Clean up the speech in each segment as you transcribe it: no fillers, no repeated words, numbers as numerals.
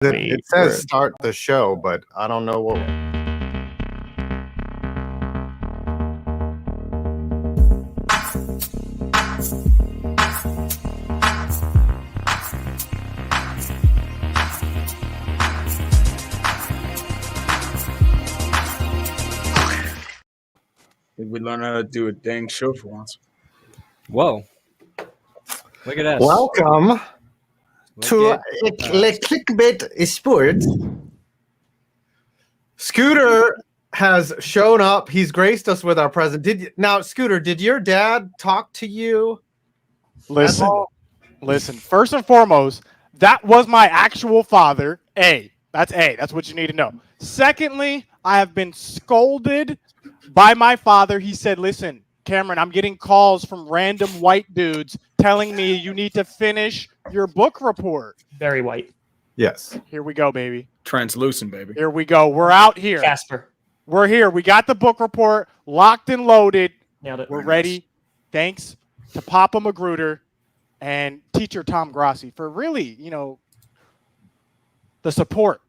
It says start the show, but I don't know what. We learn how to do a dang show for once. Whoa. Look at us. Welcome to Clickbait Sports. Scooter has shown up. He's graced us with our present. Now, Scooter, did your dad talk to you? Listen. First and foremost, that was my actual father. That's what you need to know. Secondly, I have been scolded by my father. He said, listen, Cameron, I'm getting calls from random white dudes telling me you need to finish your book report. Very white. Yes. Here we go, baby. Translucent, baby. Here we go. We're out here. Casper. We're here. We got the book report locked and loaded. Nailed it. We're ready. Thanks to Papa Magruder and teacher Tom Grassi for really, the support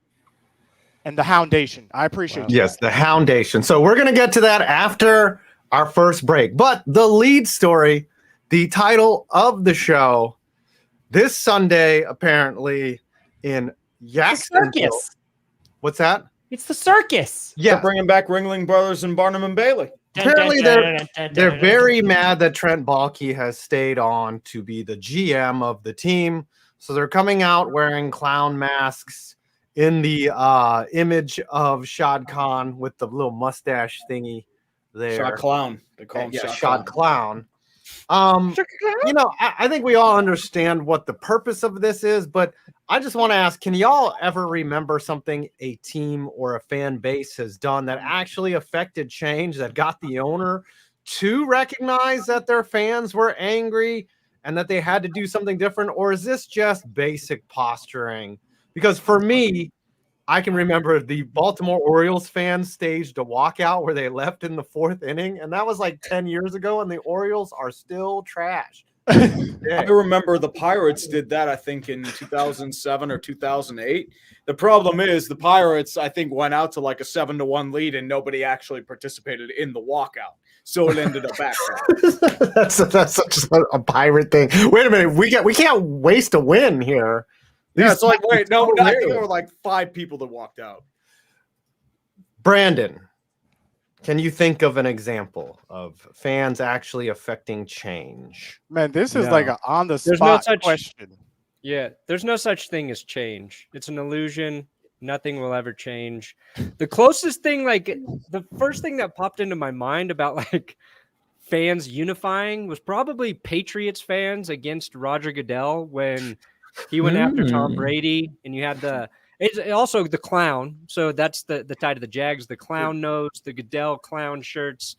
and the foundation. I appreciate you. Yes, the foundation. So we're going to get to that after our first break. But the lead story, the title of the show, this Sunday, apparently, in Jacksonville. Circus. What's that? It's the circus. Yeah. They're bringing back Ringling Brothers and Barnum and Bailey. Apparently, they're very mad that Trent Baalke has stayed on to be the GM of the team. So they're coming out wearing clown masks in the image of Shad Kahn with the little mustache thingy there. Shad Clown. They call him Shad Clown. I think we all understand what the purpose of this is, but I just want to ask, can y'all ever remember something a team or a fan base has done that actually affected change, that got the owner to recognize that their fans were angry and that they had to do something different? Or is this just basic posturing? Because for me, I can remember the Baltimore Orioles fans staged a walkout where they left in the fourth inning, and that was like 10 years ago, and the Orioles are still trash. I remember the Pirates did that, I think, in 2007 or 2008. The problem is the Pirates, I think, went out to like a 7-1 lead, and nobody actually participated in the walkout. So it ended up back. That's such a pirate thing. Wait a minute, we can't waste a win here. Yeah, it's like, wait, no, I think there were like 5 people that walked out. Brandon, can you think of an example of fans actually affecting change? Man, this is like an on-the-spot question. Yeah, there's no such thing as change. It's an illusion. Nothing will ever change. The closest thing, the first thing that popped into my mind about fans unifying was probably Patriots fans against Roger Goodell when he went after Tom Brady, and you had it's also the clown. So that's the tie to the Jags, the clown nose, the Goodell clown shirts.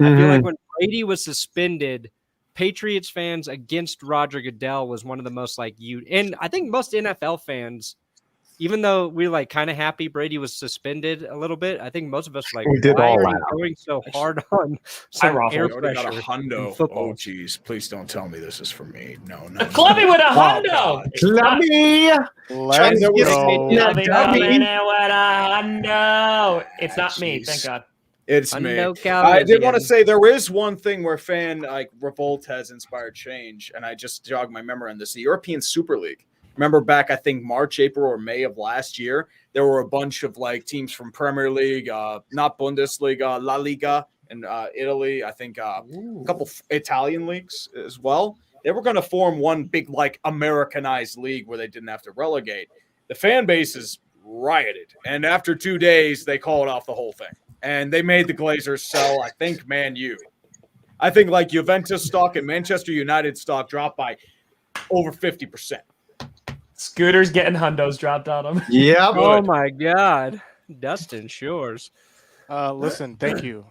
I feel like when Brady was suspended, Patriots fans against Roger Goodell was one of the most and I think most NFL fans, even though we're kind of happy Brady was suspended a little bit, I think most of us why are you going so hard on some air pressure? Got a hundo. Oh, geez. Please don't tell me this is for me. No. Clubby with a hundo. Clubby. Let's go. Clubby with a hundo. It's not me, thank God. It's me. I did want to say there is one thing where fan revolt has inspired change, and I just jogged my memory on this. The European Super League. Remember back, I think, March, April, or May of last year, there were a bunch of teams from Premier League, not Bundesliga, La Liga, and Italy. I think a couple Italian leagues as well. They were going to form one big Americanized league where they didn't have to relegate. The fan bases rioted, and after 2 days, they called off the whole thing, and they made the Glazers sell. I think Man U. I think Juventus stock and Manchester United stock dropped by over 50%. Scooter's getting hundos dropped on him. Yeah. Oh my God, Dustin Shores. Listen, thank you.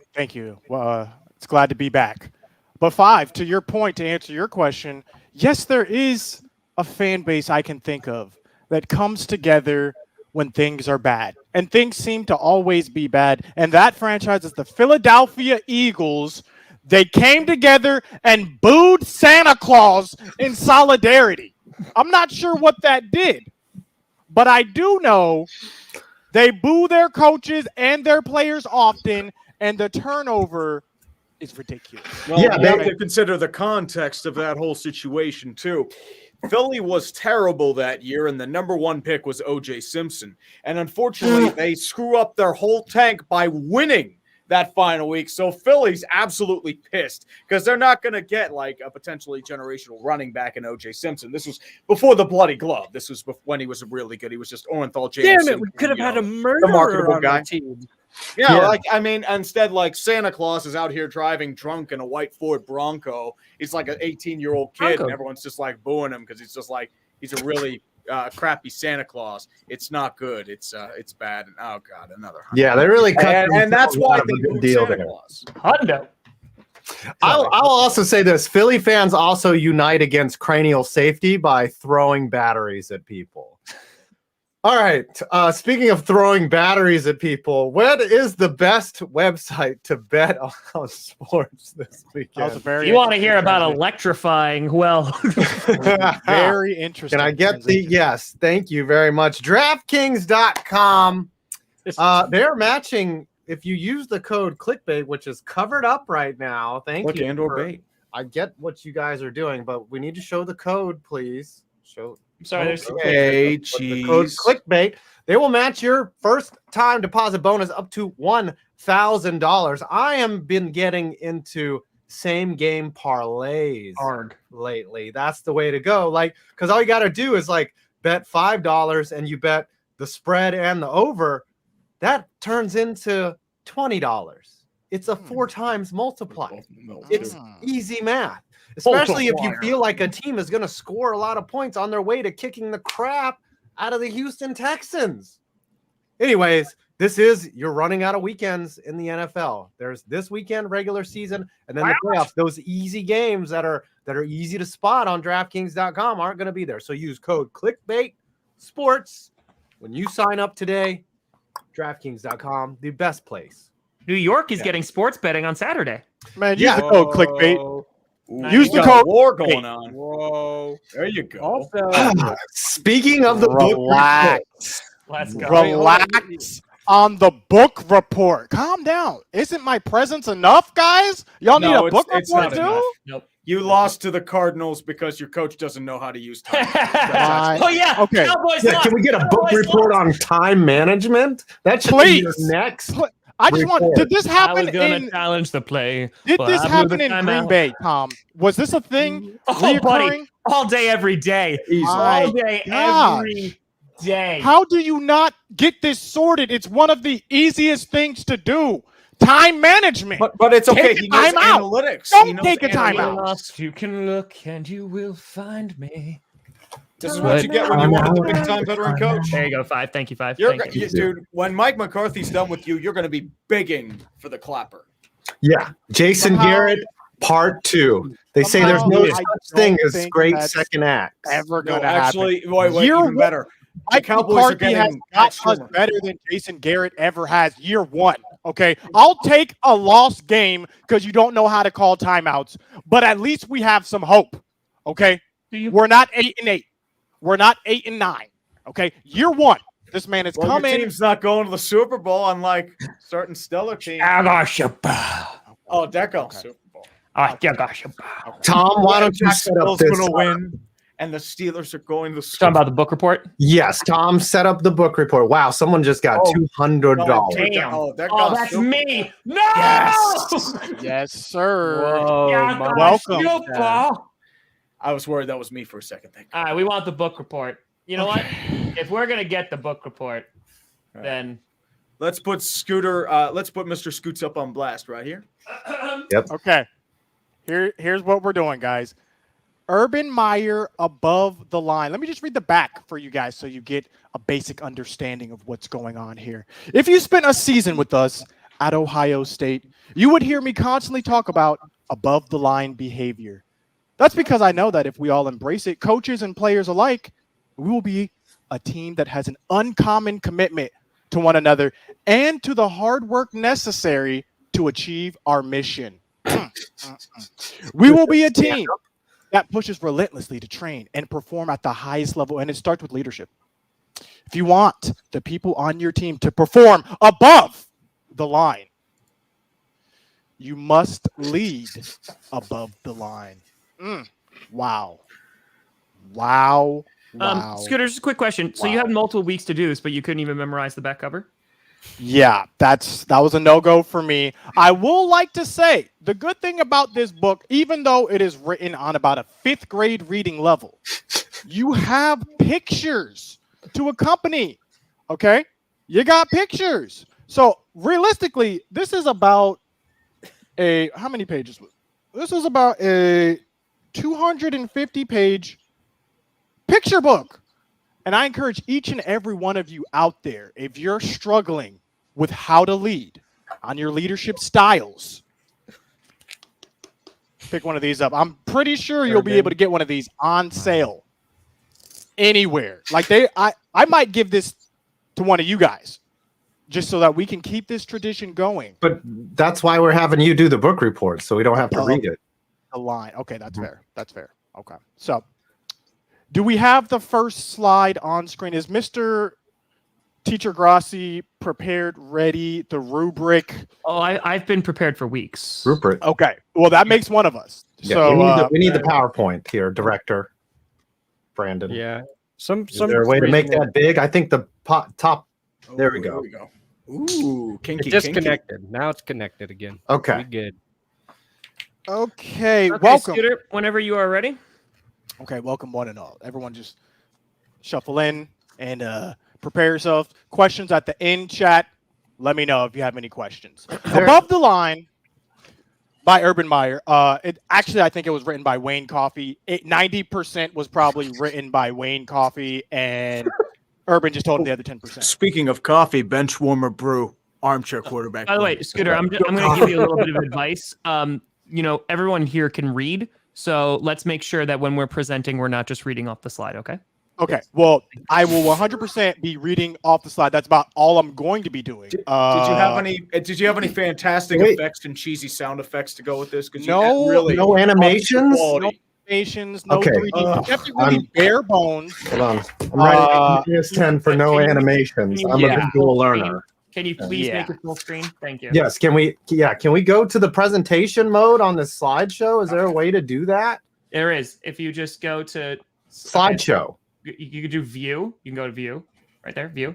Well, it's glad to be back. But 5, to your point, to answer your question, yes, there is a fan base I can think of that comes together when things are bad, and things seem to always be bad. And that franchise is the Philadelphia Eagles. They came together and booed Santa Claus in solidarity. I'm not sure what that did, but I do know they boo their coaches and their players often, and the turnover is ridiculous. Well, you have to consider the context of that whole situation, too. Philly was terrible that year, and the number 1 pick was O.J. Simpson. And unfortunately, they screw up their whole tank by winning that final week. So Philly's absolutely pissed because they're not going to get like a potentially generational running back in O.J. Simpson. This was before the bloody glove. This was when he was really good. He was just Orenthal James. Damn it, we could have had a murderer on our team. Yeah, like, I mean, instead, like, Santa Claus is out here driving drunk in a white Ford Bronco. He's like an 18-year-old kid, and everyone's just, like, booing him because he's just, like, he's a really crappy Santa Claus. It's not good. It's bad. And, oh, God, another $100. Yeah, they really cut. And that's why they booed Santa Claus. Hundo. I'll also say this. Philly fans also unite against cranial safety by throwing batteries at people. All right. Speaking of throwing batteries at people, what is the best website to bet on sports this weekend? You want to hear about electrifying? Well, very interesting. Can I get the yes? Thank you very much. DraftKings.com. They're matching. If you use the code Clickbait, which is covered up right now, thank you. And/or bait. I get what you guys are doing, but we need to show the code, please. Show. Sorry, there's the code Clickbait. They will match your first time deposit bonus up to $1,000. I am been getting into same game parlays lately. That's the way to go. Like, because all you got to do is like bet $5 and you bet the spread and the over. That turns into $20. It's a 4 times multiplier. It's easy math. Especially if you feel like a team is going to score a lot of points on their way to kicking the crap out of the Houston Texans. Anyways, you're running out of weekends in the NFL. There's this weekend, regular season, and then the playoffs. Those easy games that are easy to spot on DraftKings.com aren't going to be there. So use code Clickbait Sports when you sign up today. DraftKings.com, the best place. New York is getting sports betting on Saturday. Man, use the code Clickbait. Use the code war going on. Whoa. There you go. Also, speaking of the relax. Let's go. Relax on the book report. Calm down. Isn't my presence enough, guys? Y'all need a book report too? Nope. You lost to the Cardinals because your coach doesn't know how to use time. Oh yeah. Okay. Can we get a book report on time management? That should be next. I just want. Did this happen? I was gonna challenge the play. Did this happen in Green Bay, Tom? Was this a thing? Oh, buddy, all day, every day. All day, every day. How do you not get this sorted? It's one of the easiest things to do. Time management. But it's okay. He knows analytics. Don't take a timeout. You can look and you will find me. This is what you get when you want a big-time veteran coach. There you go, 5. Thank you, 5. Dude, when Mike McCarthy's done with you, you're going to be begging for the clapper. Yeah. Jason Garrett, part 2. They say there's no such thing as great second acts. Ever going to happen. Actually, wait, even better. Mike McCarthy has got us better than Jason Garrett ever has year 1. Okay, I'll take a lost game because you don't know how to call timeouts, but at least we have some hope. Okay, we're not 8-8. We're not 8-9. Okay, year 1. This man is coming. Your team's not going to the Super Bowl, unlike certain stellar teams. Oh, that goes Super Bowl. Tom, why don't you set up this? Going to win, and the Steelers are going to the Super Talking about the book report. Yes, Tom, set up the book report. Wow, someone just got $200. Damn. Oh, that's Super me. No. Yes, sir. Whoa, welcome. I was worried that was me for a second. All right, we want the book report. You know what? If we're gonna get the book report, then let's put Mr. Scoots up on blast right here. Yep. Okay. Here's what we're doing, guys. Urban Meyer above the line. Let me just read the back for you guys so you get a basic understanding of what's going on here. If you spent a season with us at Ohio State, you would hear me constantly talk about above the line behavior. That's because I know that if we all embrace it, coaches and players alike, we will be a team that has an uncommon commitment to one another and to the hard work necessary to achieve our mission. We will be a team that pushes relentlessly to train and perform at the highest level, and it starts with leadership. If you want the people on your team to perform above the line, you must lead above the line. Wow. Scooter, just a quick question. So you had multiple weeks to do this, but you couldn't even memorize the back cover? Yeah, that was a no-go for me. I will like to say the good thing about this book, even though it is written on about a 5th grade reading level, you have pictures to accompany. Okay? You got pictures. So realistically, this is about how many pages? This is about a 250-page picture book. And I encourage each and every one of you out there, if you're struggling with how to lead on your leadership styles, pick one of these up. I'm pretty sure you'll be able to get one of these on sale anywhere. Like I might give this to one of you guys just so that we can keep this tradition going. But that's why we're having you do the book report, so we don't have to read it. The line. Okay, that's fair. That's fair. Okay. So do we have the first slide on screen? Is Mr. Teacher Grassi prepared, ready, the rubric? Oh, I've been prepared for weeks. Rubric. Okay. Well, that makes one of us. Yeah, So we need the PowerPoint here, Director Brandon. Yeah. Is there a way to make that big? I think the top. There we go. Ooh, kinky. It's disconnected. Now it's connected again. Okay. We good. Okay, welcome. Scooter, whenever you are ready. Okay, welcome one and all. Everyone just shuffle in and prepare yourself. Questions at the end, chat. Let me know if you have any questions. Above the Line by Urban Meyer. I think it was written by Wayne Coffey. 90% was probably written by Wayne Coffey, and Urban just told him the other 10%. Speaking of coffee, bench warmer brew, armchair quarterback. By the way, Scooter, I'm going to give you a little bit of advice. Everyone here can read, so let's make sure that when we're presenting, we're not just reading off the slide, okay? Okay, well, I will 100% be reading off the slide. That's about all I'm going to be doing. Did you have any fantastic effects and cheesy sound effects to go with this? No animations. No animations. No Okay. 3D. Kept it really bare bones. Hold on. I'm writing PS10 for no animations. I'm a visual learner. Can you please make it full screen? Thank you. Yes. Can we go to the presentation mode on the slideshow? Is there a way to do that? There is. If you just go to slideshow. You can do view. You can go to view right there. View.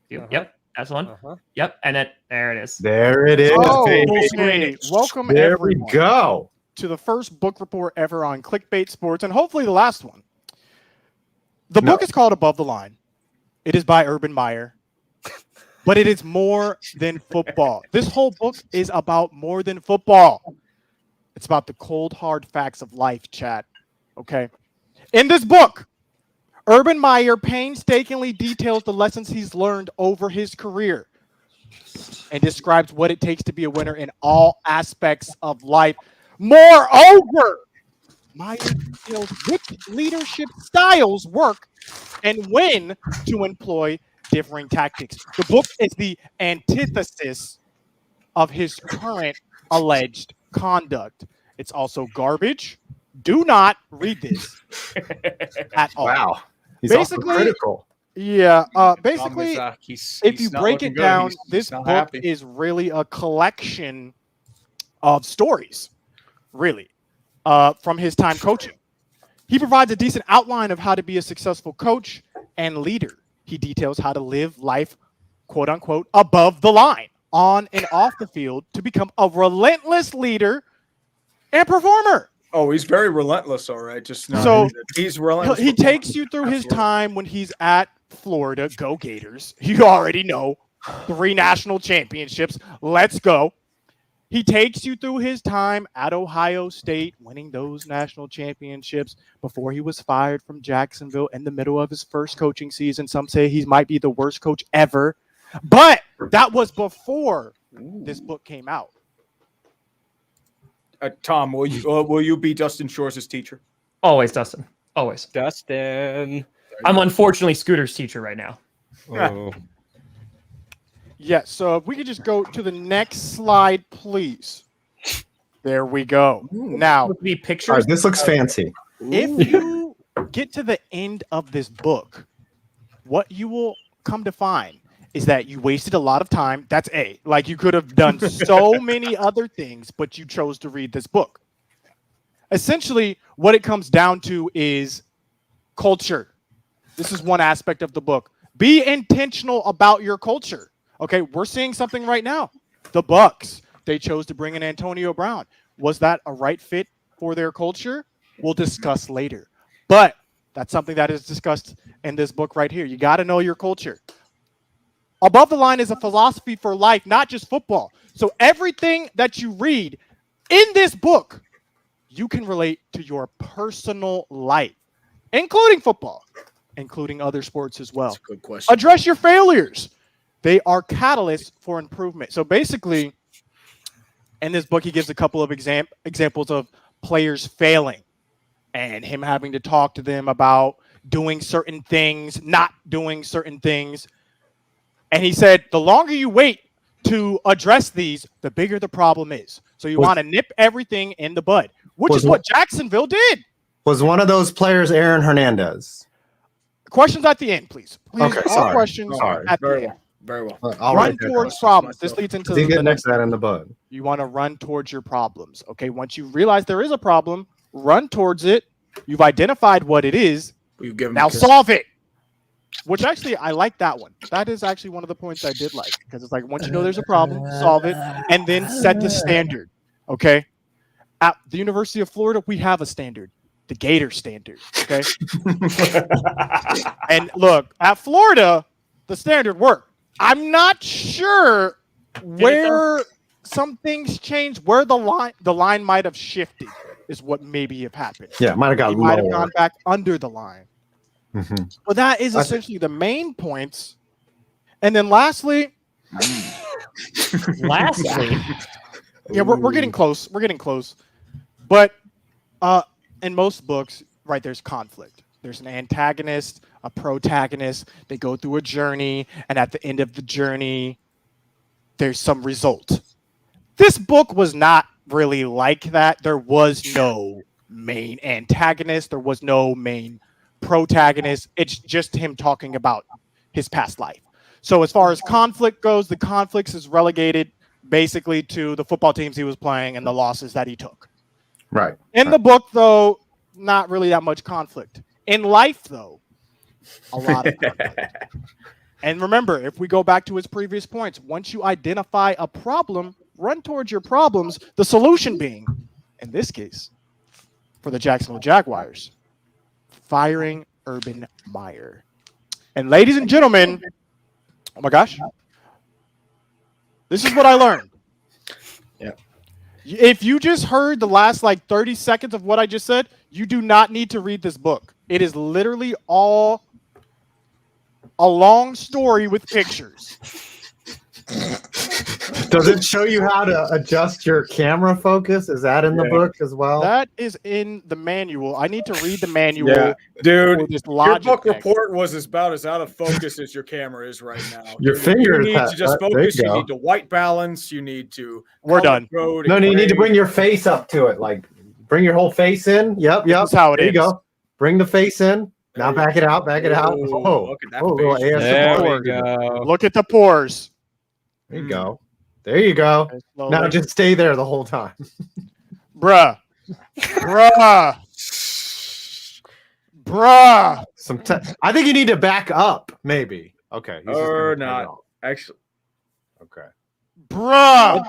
Yep. That's one. Yep. And then there it is. There it is. Okay. Welcome there everyone we go. To the first book report ever on Clickbait Sports, and hopefully the last one. The book is called Above the Line. It is by Urban Meyer. But it is more than football. This whole book is about more than football. It's about the cold, hard facts of life, chat. Okay? In this book, Urban Meyer painstakingly details the lessons he's learned over his career and describes what it takes to be a winner in all aspects of life. Moreover, Meyer details which leadership styles work and when to employ differing tactics. The book is the antithesis of his current alleged conduct. It's also garbage. Do not read this at all. Wow. He's basically also critical. Yeah. Basically, if you break it down, this book is really a collection of stories, really, from his time coaching. He provides a decent outline of how to be a successful coach and leader. He details how to live life, quote unquote, above the line, on and off the field, to become a relentless leader and performer. Oh, he's very relentless, all right. He's relentless. He takes you through his time when he's at Florida. Go Gators. You already know. 3 national championships. Let's go. He takes you through his time at Ohio State, winning those national championships before he was fired from Jacksonville in the middle of his first coaching season. Some say he might be the worst coach ever. But that was before this book came out. Tom, will you be Dustin Shore's teacher? Always, Dustin. Always. Dustin. I'm unfortunately Scooter's teacher right now. Oh. Yeah, so if we could just go to the next slide, please. There we go. Now, be pictures. All right, this looks fancy. If you get to the end of this book, what you will come to find is that you wasted a lot of time. That's A. Like, you could have done so many other things, but you chose to read this book. Essentially, what it comes down to is culture. This is one aspect of the book. Be intentional about your culture. Okay, we're seeing something right now. The Bucs, they chose to bring in Antonio Brown. Was that a right fit for their culture? We'll discuss later. But that's something that is discussed in this book right here. You got to know your culture. Above the Line is a philosophy for life, not just football. So everything that you read in this book, you can relate to your personal life, including football, including other sports as well. That's a good question. Address your failures. They are catalysts for improvement. So basically, in this book, he gives a couple of examples of players failing and him having to talk to them about doing certain things, not doing certain things. And he said, the longer you wait to address these, the bigger the problem is. So you want to nip everything in the bud, which is what Jacksonville did. Was one of those players Aaron Hernandez? Questions at the end, please. Okay, sorry. Questions at the end. Very well. Run towards problems. This leads into the next that in the bud. You want to run towards your problems. Okay, once you realize there is a problem, run towards it. You've identified what it is. Now solve it. Which actually, I like that one. That is actually one of the points I did like, because it's like, once you know there's a problem, solve it, and then set the standard. Okay. At the University of Florida, we have a standard, the Gator standard. Okay. And look, at Florida, the standard worked. I'm not sure where some things changed, where the line might have shifted, is what maybe have happened. Yeah, might have gone back under the line. Mm-hmm. But that is essentially the main points. And then lastly, yeah, we're getting close. We're getting close. But in most books, right, there's conflict. There's an antagonist, a protagonist. They go through a journey, and at the end of the journey, there's some result. This book was not really like that. There was no main antagonist. There was no main protagonist. It's just him talking about his past life. So as far as conflict goes, the conflicts is relegated basically to the football teams he was playing and the losses that he took. Right. In the book, though, not really that much conflict. In life, though, a lot of conflict. And remember, if we go back to his previous points, once you identify a problem, run towards your problems, the solution being, in this case, for the Jacksonville Jaguars, firing Urban Meyer. And ladies and gentlemen, oh my gosh, this is what I learned. Yeah. If you just heard the last 30 seconds of what I just said, you do not need to read this book. It is literally all a long story with pictures. Does it show you how to adjust your camera focus? Is that in the book as well? That is in the manual. I need to read the manual. Yeah, dude, your book thing. report was about as out of focus as your camera is right now. Your finger. You need to just focus. You need to white balance. You need to. We're done. No, you need to bring your face up to it. Bring your whole face in. Yep. That's how it is. There you go. Bring the face in. Now back it out. Back it out. Oh, look at that face. There we go. Look at the pores. There you go. There you go. Now just stay there the whole time. Bruh. I think you need to back up, maybe. Okay. Or not. Actually. Okay. Bruh.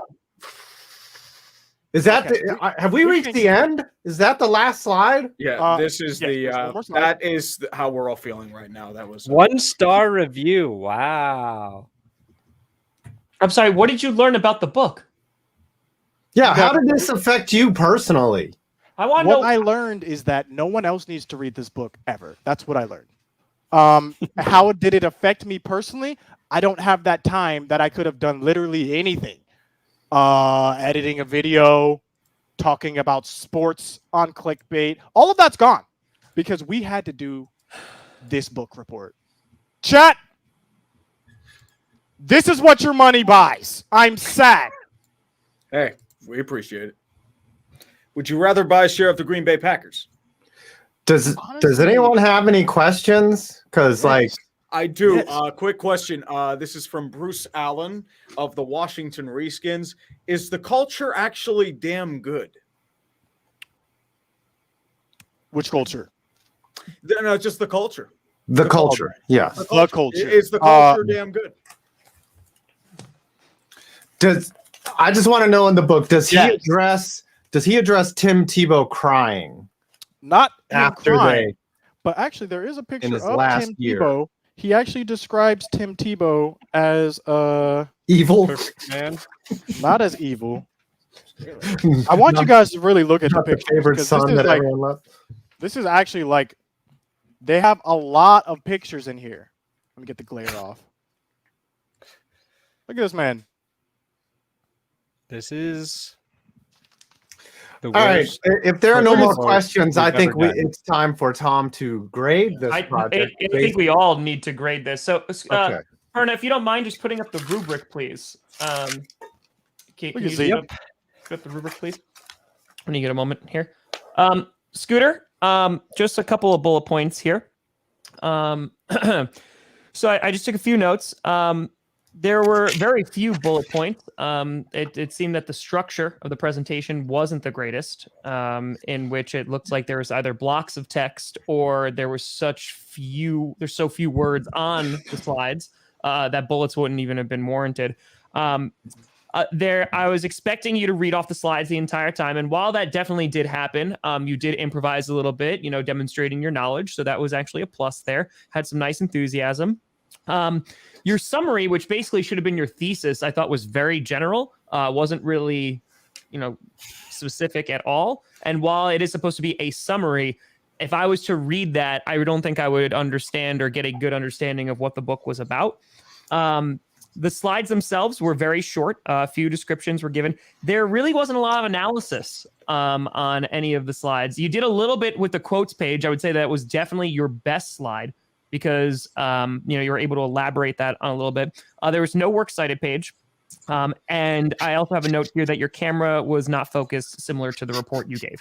Is that have we reached the end? Is that the last slide? Yeah, this is that is how we're all feeling right now. That was 1-star review. Wow. I'm sorry, what did you learn about the book? Yeah, how did this affect you personally? What I learned is that no one else needs to read this book ever. That's what I learned. How did it affect me personally? I don't have that time that I could have done literally anything. Editing a video, talking about sports on Clickbait. All of that's gone because we had to do this book report. Chat. This is what your money buys. I'm sad. Hey, we appreciate it. Would you rather buy a share of the Green Bay Packers? Does anyone have any questions? Because I do. Yes. Quick question. This is from Bruce Allen of the Washington Redskins. Is the culture actually damn good? Which culture? No, just the culture. The culture. Yeah. The culture. Is the culture damn good? I just want to know in the book, does Yes. he address Tim Tebow crying Not after crying, but actually there is a picture his of last Tim year. Tebow. He actually describes Tim Tebow as evil? Perfect man. not as evil. I want you guys to really look at the Not the picture. favorite son that everyone loves. This is actually like they have a lot of pictures in here. Let me get the glare off. Look at this man. This is the All right. worst. If there are no more Worst questions, I we've think ever done. it's time for Tom to grade this I project. think we all need to grade this. So, Okay. Perna, if you don't mind, just putting up the rubric, please. Can We you can see it. put up the rubric, please? When you get a moment here. Scooter, just a couple of bullet points here. So I just took a few notes. There were very few bullet points. It seemed that the structure of the presentation wasn't the greatest, in which it looked like there was either blocks of text or there's so few words on the slides that bullets wouldn't even have been warranted. I was expecting you to read off the slides the entire time, and while that definitely did happen, you did improvise a little bit, demonstrating your knowledge. So that was actually a plus there. Had some nice enthusiasm. Your summary, which basically should have been your thesis, I thought was very general. Wasn't really, specific at all. And while it is supposed to be a summary, if I was to read that, I don't think I would understand or get a good understanding of what the book was about. The slides themselves were very short. A few descriptions were given. There really wasn't a lot of analysis on any of the slides. You did a little bit with the quotes page. I would say that was definitely your best slide, because you were able to elaborate that on a little bit. There was no works cited page. And I also have a note here that your camera was not focused, similar to the report you gave.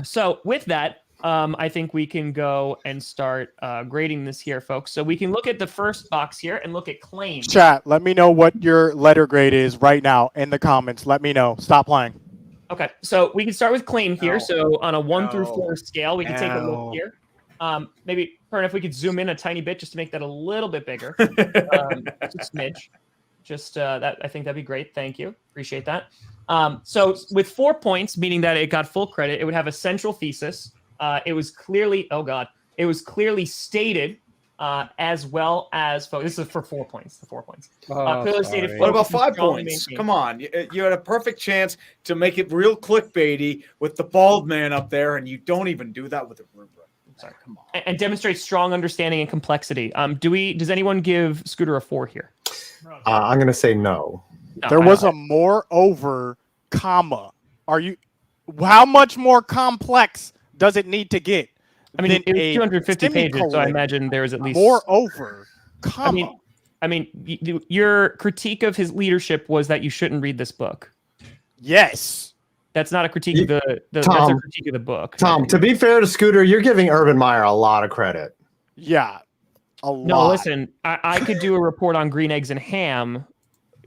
So with that, I think we can go and start grading this here, folks. So we can look at the first box here and look at claims. Chat, let me know what your letter grade is right now in the comments. Let me know. Stop playing. Okay, so we can start with claim here. Ow. So on a 1 through Ow. 4 scale, we can take a Ow. look here. Maybe, Pern, if we could zoom in a tiny bit just to make that a little bit bigger. Just a smidge. That, I think that'd be great. Thank you. Appreciate that. So with 4 points, meaning that it got full credit, it would have a central thesis. It was clearly stated, as well as this is for 4 points. The 4 points. Clearly stated. What about focus 5 and strongly points? maintained. Come on. You had a perfect chance to make it real clickbaity with the bald man up there, and you don't even do that with the rubric. Sorry, come on. And demonstrate strong understanding and complexity. Does anyone give Scooter a 4 here? I'm going to say no. No, There I was don't. a moreover, comma. How much more complex does it need to get? I mean, it was a 250 pages, so I semicolon? imagine there was at least Moreover, comma. I mean, your critique of his leadership was that you shouldn't read this book. Yes. That's not a critique of that's a Tom, critique of the book. Tom, to be fair to Scooter, you're giving Urban Meyer a lot of credit. Yeah. A lot. No, listen, I could do a report on green eggs and ham,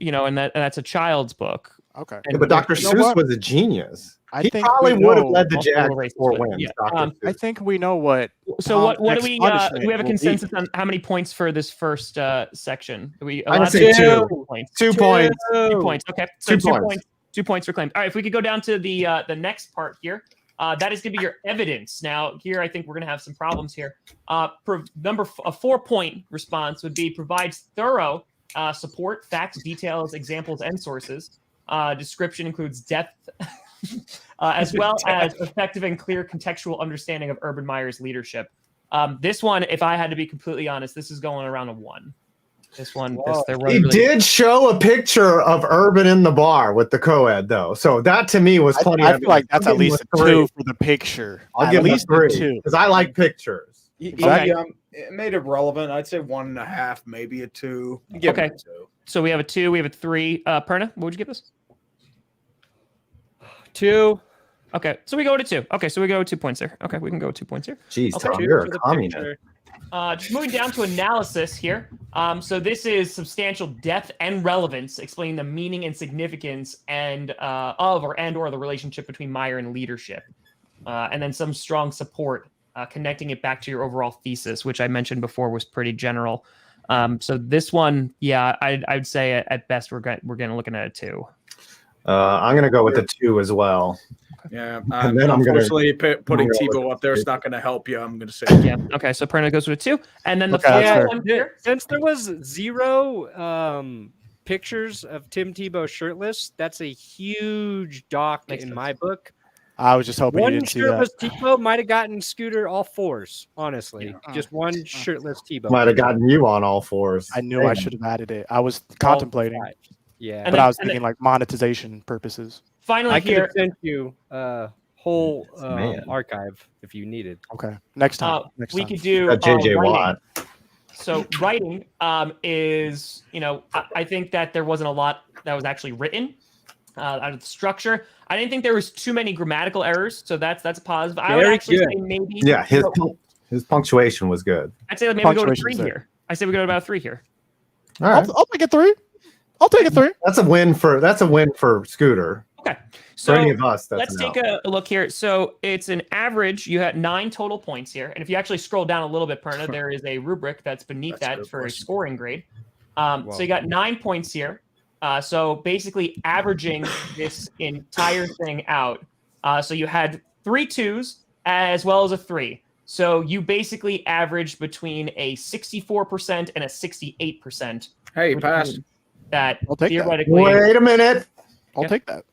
and that's a child's book. Okay. Yeah, but Dr. You know Seuss what? was a genius. I He think probably we would have know- led the Multiple Jags races, to 4 but wins. yeah. Dr. I I Seuss. think we know what. So what do complex we punishment we have a will be. consensus on how many points for this first section? Are we I would allowed say to two. 2 points? 2 points. 2 points. Okay. So 2 points. 2 points for claim. All right, if we could go down to the next part here. That is going to be your evidence. Now, here I think we're going to have some problems here. A 4-point response would be provides thorough support, facts, details, examples, and sources. Description includes depth, as well as effective and clear contextual understanding of Urban Meyer's leadership. This one, if I had to be completely honest, this is going around a 1. This one, there He wasn't really. did show a picture of Urban in the bar with the co-ed, though. So that to me was plenty. I feel like that's I'll at give him least a a 3. 2 for the picture. I'll at give him a least 3 2. because I like pictures. Okay. It made it relevant. I'd say 1.5, maybe a 2. Give Okay. it a 2. So we have a 2, we have a 3. Perna, what would you give this? 2. Okay, so we go to 2. Okay, so we go 2 points there. Okay, we can go 2 points here. Jeez, Okay. Tom, 2 you're for a the communist. picture. Just moving down to analysis here. So this is substantial depth and relevance, explaining the meaning and significance and or the relationship between Meyer and leadership, and then some strong support, connecting it back to your overall thesis, which I mentioned before was pretty general. So this one, yeah, I'd say at best we're gonna looking at a 2. I'm gonna go with a 2 as well. Yeah, And then unfortunately, putting Tebow up there is not going to help you. I'm going to say, yeah. Okay, so Perna goes with a 2, and then the final one here. Since there was 0 pictures of Tim Tebow shirtless, that's a huge dock in my book. I was just hoping you didn't see that. One shirtless Tebow might have gotten Scooter all 4s. Honestly, just one shirtless Tebow might have gotten you on all 4s. I knew I should have added it. I was contemplating. Yeah, but I was thinking like monetization purposes. Finally, I could have sent you whole archive if you needed. Okay, next time. We could do JJ Watt. So writing is, I think that there wasn't a lot that was actually written out of the structure. I didn't think there was too many grammatical errors, so that's a positive. I would actually say maybe. Yeah, his punctuation was good. I'd say maybe go to 3 here. I say we go to about 3 here. All right, I'll take a 3. I'll take a 3. That's a win for Scooter. Okay. So for any of us, let's take a look here. So it's an average. You had 9 total points here. And if you actually scroll down a little bit, Perna, there is a rubric that's beneath that for a scoring grade. So you got 9 points here. So basically averaging this entire thing out. So you had 3 2s as well as a 3. So you basically averaged between a 64% and a 68%. Hey, you passed. I'll take theoretically. That. Wait a minute. I'll take that.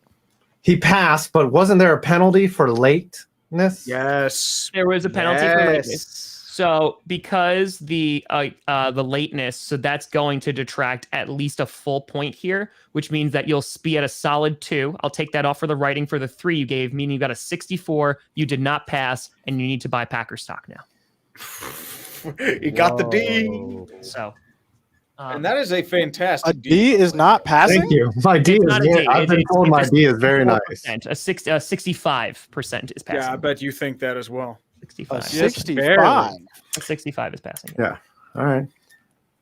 He passed, but wasn't there a penalty for lateness? Yes. There was a penalty for lateness. So because the lateness, so that's going to detract at least a full point here, which means that you'll be at a solid 2. I'll take that off for the writing for the 3 you gave, meaning you got a 64. You did not pass, and you need to buy Packer stock now. You got the D. So. And that is a fantastic A D is not passing. Thank you. My D is. I've been told my D is very nice. A 65% is passing. Yeah, I bet you think that as well. 65. 65. 65 is passing. Yeah. All right.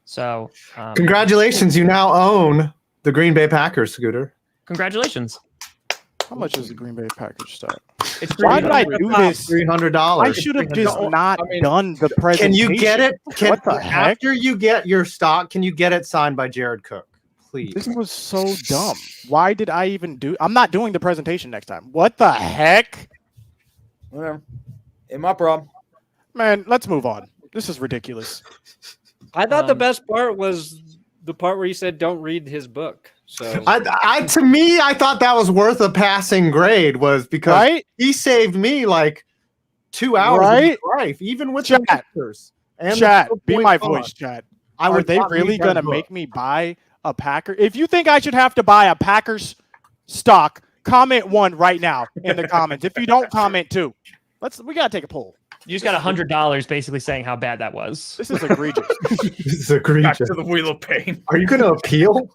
So, congratulations! You now own the Green Bay Packers, Scooter. Congratulations. How much is the Green Bay Packers stock? Why did I do this? $300. I should have just not done the presentation. Can you get it? What the heck? After you get your stock, can you get it signed by Jared Cook? Please. This was so dumb. Why did I even do? I'm not doing the presentation next time. What the heck? Whatever. Ain't my problem. Man, let's move on. This is ridiculous. I thought the best part was the part where you said don't read his book. So to me, I thought that was worth a passing grade, was because he saved me like 2 hours of my life, even with the pictures. Chat, be my voice, chat. Are they really gonna make me buy a Packer? If you think I should have to buy a Packers stock, comment 1 right now in the comments. If you don't, comment 2. We gotta take a poll. You just got $100 basically saying how bad that was. This is egregious. This is egregious. Back to the wheel of pain. Are you going to appeal?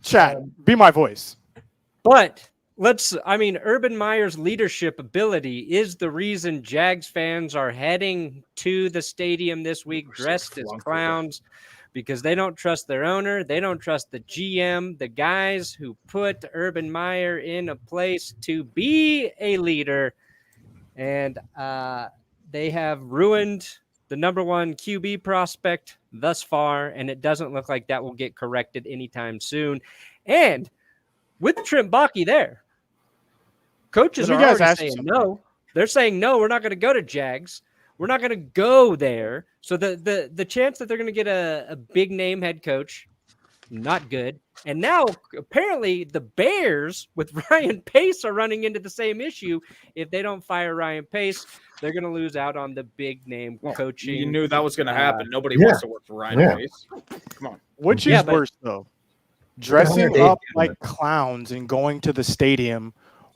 Chat, be my voice. But Urban Meyer's leadership ability is the reason Jags fans are heading to the stadium this week dressed as clowns, because they don't trust their owner. They don't trust the GM, the guys who put Urban Meyer in a place to be a leader. And they have ruined the number 1 QB prospect thus far, and it doesn't look like that will get corrected anytime soon. And with Trent Baalke there, coaches are already saying no. They're saying, no, we're not going to go to Jags. We're not going to go there. So the chance that they're going to get a big-name head coach, not good. And now, apparently, the Bears with Ryan Pace are running into the same issue. If they don't fire Ryan Pace, they're going to lose out on the big-name coaching. You knew that was going to happen. Nobody wants to work for Ryan Pace. Come on. Which is worse, though? Dressing up like clowns and going to the stadium,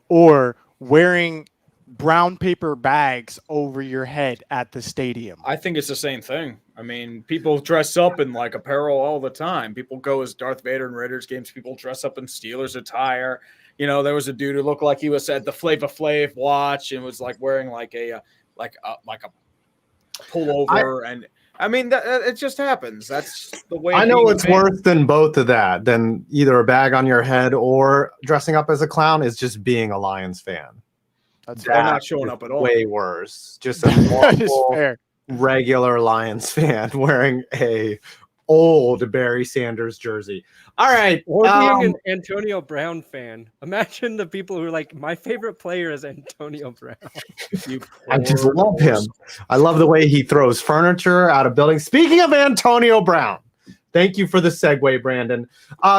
or wearing brown paper bags over your head at the stadium? I think it's the same thing. I mean, people dress up in like apparel all the time. People go as Darth Vader in Raiders games. People dress up in Steelers attire. You know, there was a dude who looked like he was at the Flava Flav watch and was like wearing like a pull over and. I mean, it just happens. That's the way. I know what's worse than both of that, than either a bag on your head or dressing up as a clown, is just being a Lions fan. They're not showing up at all. Way worse. Just a normal, regular Lions fan wearing a old Barry Sanders jersy. All right. Or being an Antonio Brown fan. Imagine the people who are like, my favorite player is Antonio Brown. I just love him. I love the way he throws furniture out of buildings. Speaking of Antonio Brown, thank you for the segue, Brandon.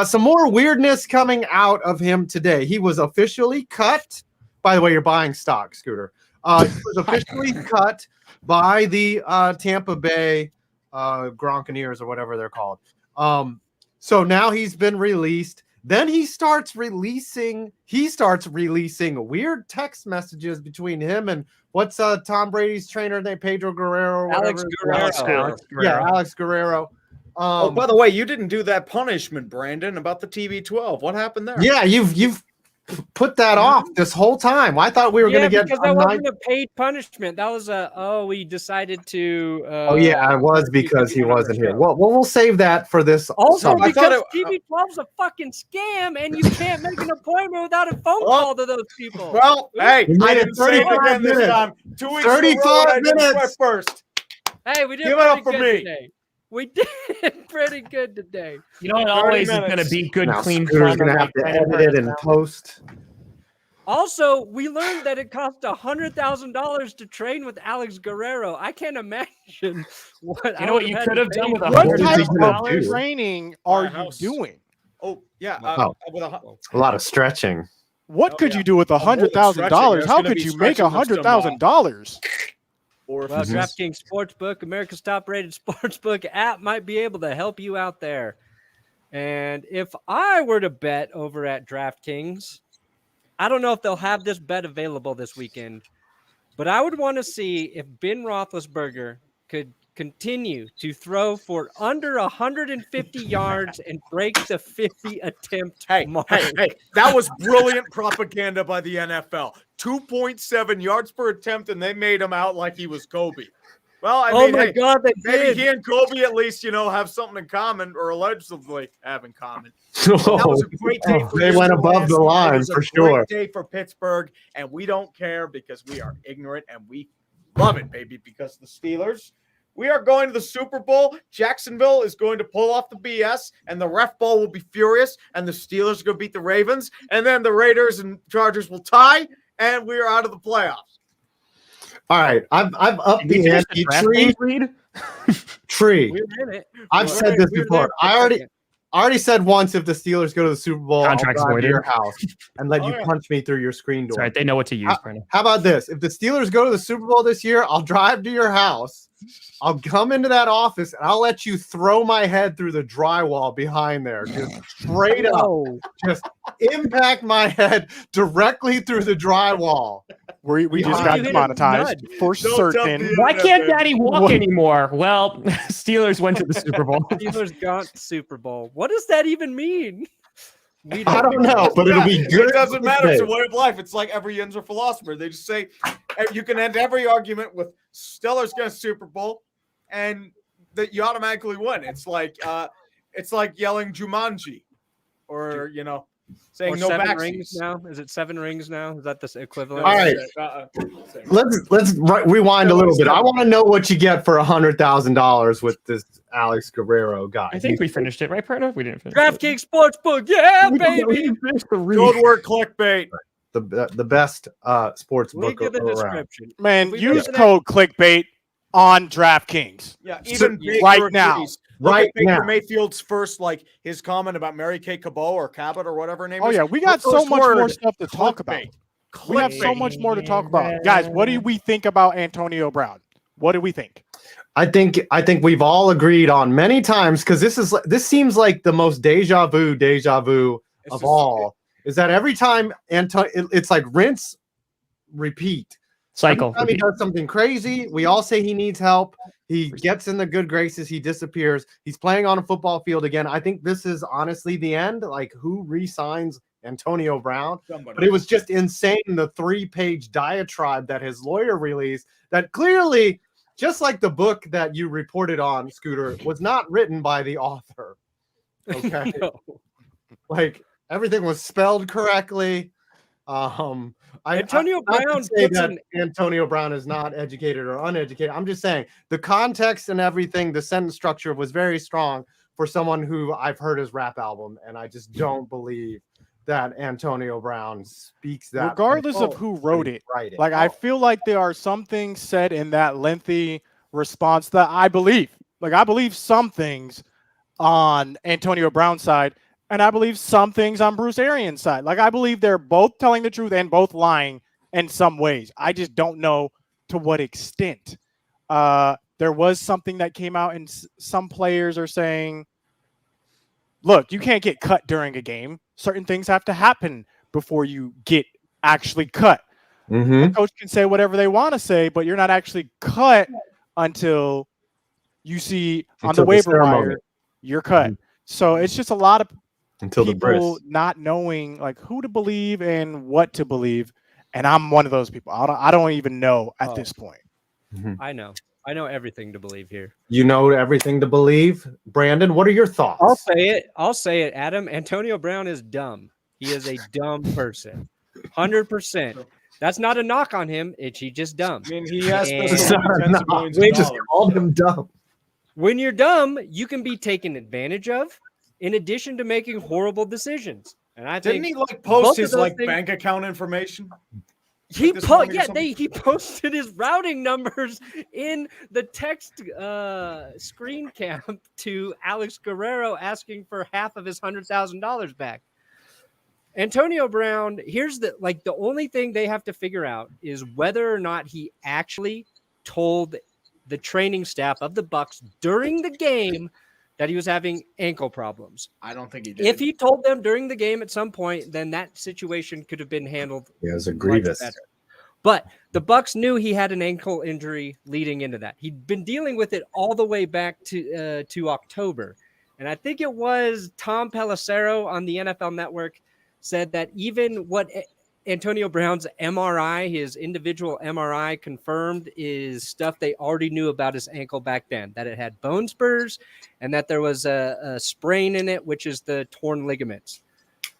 Some more weirdness coming out of him today. He was officially cut. By the way, you're buying stock, Scooter. He was officially cut by the Tampa Bay Buccaneers or whatever they're called. So now he's been released. Then he starts releasing weird text messages between him and what's Tom Brady's trainer named Pedro Guerrero or Alex Guerrero. Yeah, Alex Guerrero. Oh, by the way, you didn't do that punishment, Brandon, about the TB12. What happened there? Yeah, you've put that off this whole time. I thought we were going to get because that wasn't a paid punishment. That was we decided to. It was because he wasn't here. Well, we'll save that for this. Also, because TB12 is a fucking scam, and you can't make an appointment without a phone call to those people. Well, hey, I didn't say it again this time. 2 weeks 35 minutes first. Hey, we did give it up for me. Today. We did pretty good today. You know, it always is going to be good, clean fun. We're going to have to edit it and post. Also, we learned that it cost $100,000 to train with Alex Guerrero. I can't imagine what. You know what you could have done with what type of training are you doing? Oh yeah, with a lot of stretching. What could you do with $100,000? How could you make $100,000? Well, DraftKings Sportsbook, America's top-rated sportsbook app, might be able to help you out there. And if I were to bet over at DraftKings, I don't know if they'll have this bet available this weekend, but I would want to see if Ben Roethlisberger could continue to throw for under 150 yards and break the 50 attempt mark. Hey, that was brilliant propaganda by the NFL. 2.7 yards per attempt, and they made him out like he was Kobe. Well, I mean, God, they maybe did. he and Kobe at least, have something in common, or allegedly have in common. That was a great day for they went above the line for sure. Great day for Pittsburgh, and we don't care because we are ignorant and we love it, baby. Because the Steelers, we are going to the Super Bowl. Jacksonville is going to pull off the BS, and the ref ball will be furious, and the Steelers are going to beat the Ravens, and then the Raiders and Chargers will tie, and we are out of the playoffs. All right, I've upped the ante. Tree. I've said this before. I already said once, if the Steelers go to the Super Bowl, I'll drive to your house and let you punch me through your screen door. That's right, they know what to use. How about this? If the Steelers go to the Super Bowl this year, I'll drive to your house. I'll come into that office and I'll let you throw my head through the drywall behind there, just straight up, just impact my head directly through the drywall. We just got demonetized for certain. Why can't Daddy walk anymore? Well, Steelers went to the Super Bowl. Steelers got Super Bowl. What does that even mean? I don't know, but it'll be good. It doesn't matter. It's a way of life. It's like every Yinzer philosopher. They just say you can end every argument with Steelers get a Super Bowl, and that you automatically win. It's like yelling Jumanji, or saying no seven backseats. rings now. Is it 7 rings now? Is that the equivalent? All right, let's rewind a little bit. I want to know what you get for $100,000 with this Alex Guerrero guy. I think we finished it, right, Perno? We didn't finish. DraftKings Sportsbook, yeah, baby. Good work, clickbait. The best sports book around. Man, use code clickbait on DraftKings. Yeah, even right now. Right now. Baker Mayfield's first, his comment about Mary Kay Cabot or Cabot or whatever her name is. Oh, yeah, we got so much more stuff to talk about. We have so much more to talk about. Guys, what do we think about Antonio Brown? What do we think? I think we've all agreed on many times, because this seems like the most deja vu of all. Is that every time it's like rinse, repeat. Cycle. Every time he does something crazy, we all say he needs help. He gets in the good graces. He disappears. He's playing on a football field again. I think this is honestly the end. Like, who re-signs Antonio Brown? But it was just insane, the 3-page diatribe that his lawyer released, that clearly just like the book that you reported on, Scooter, was not written by the author. Okay. No. Like everything was spelled correctly. Antonio Brown say that Antonio Brown is not educated or uneducated. I'm just saying the context and everything, the sentence structure was very strong for someone who I've heard his rap album, and I just don't believe that Antonio Brown speaks that. Regardless of who wrote it, like I feel like there are some things said in that lengthy response that I believe. Like I believe some things on Antonio Brown's side, and I believe some things on Bruce Arians' side. Like I believe they're both telling the truth and both lying in some ways. I just don't know to what extent. There was something that came out, and some players are saying, look, you can't get cut during a game. Certain things have to happen before you get actually cut. The coach can say whatever they want to say, but you're not actually cut until you see on the waiver wire you're cut. So it's just a lot of people not knowing like who to believe and what to believe. And I'm one of those people. I don't even know at this point. I know everything to believe here. You know everything to believe. Brandon, what are your thoughts? I'll say it, Adam. Antonio Brown is dumb. He is a dumb person. 100%. That's not a knock on him. He just dumb. I mean, he has we just called him dumb. When you're dumb, you can be taken advantage of in addition to making horrible decisions. And I think didn't he like post his like bank account information? He posted his routing numbers in the text screen cap to Alex Guerrero asking for half of his $100,000 back. Antonio Brown, here's the only thing they have to figure out is whether or not he actually told the training staff of the Bucs during the game that he was having ankle problems. I don't think he did. If he told them during the game at some point, then that situation could have been handled. Yeah, it was a grievous. Better. But the Bucs knew he had an ankle injury leading into that. He'd been dealing with it all the way back to October. And I think it was Tom Pelissero on the NFL Network said that even what Antonio Brown's MRI, his individual MRI confirmed is stuff they already knew about his ankle back then, that it had bone spurs and that there was a sprain in it, which is the torn ligaments.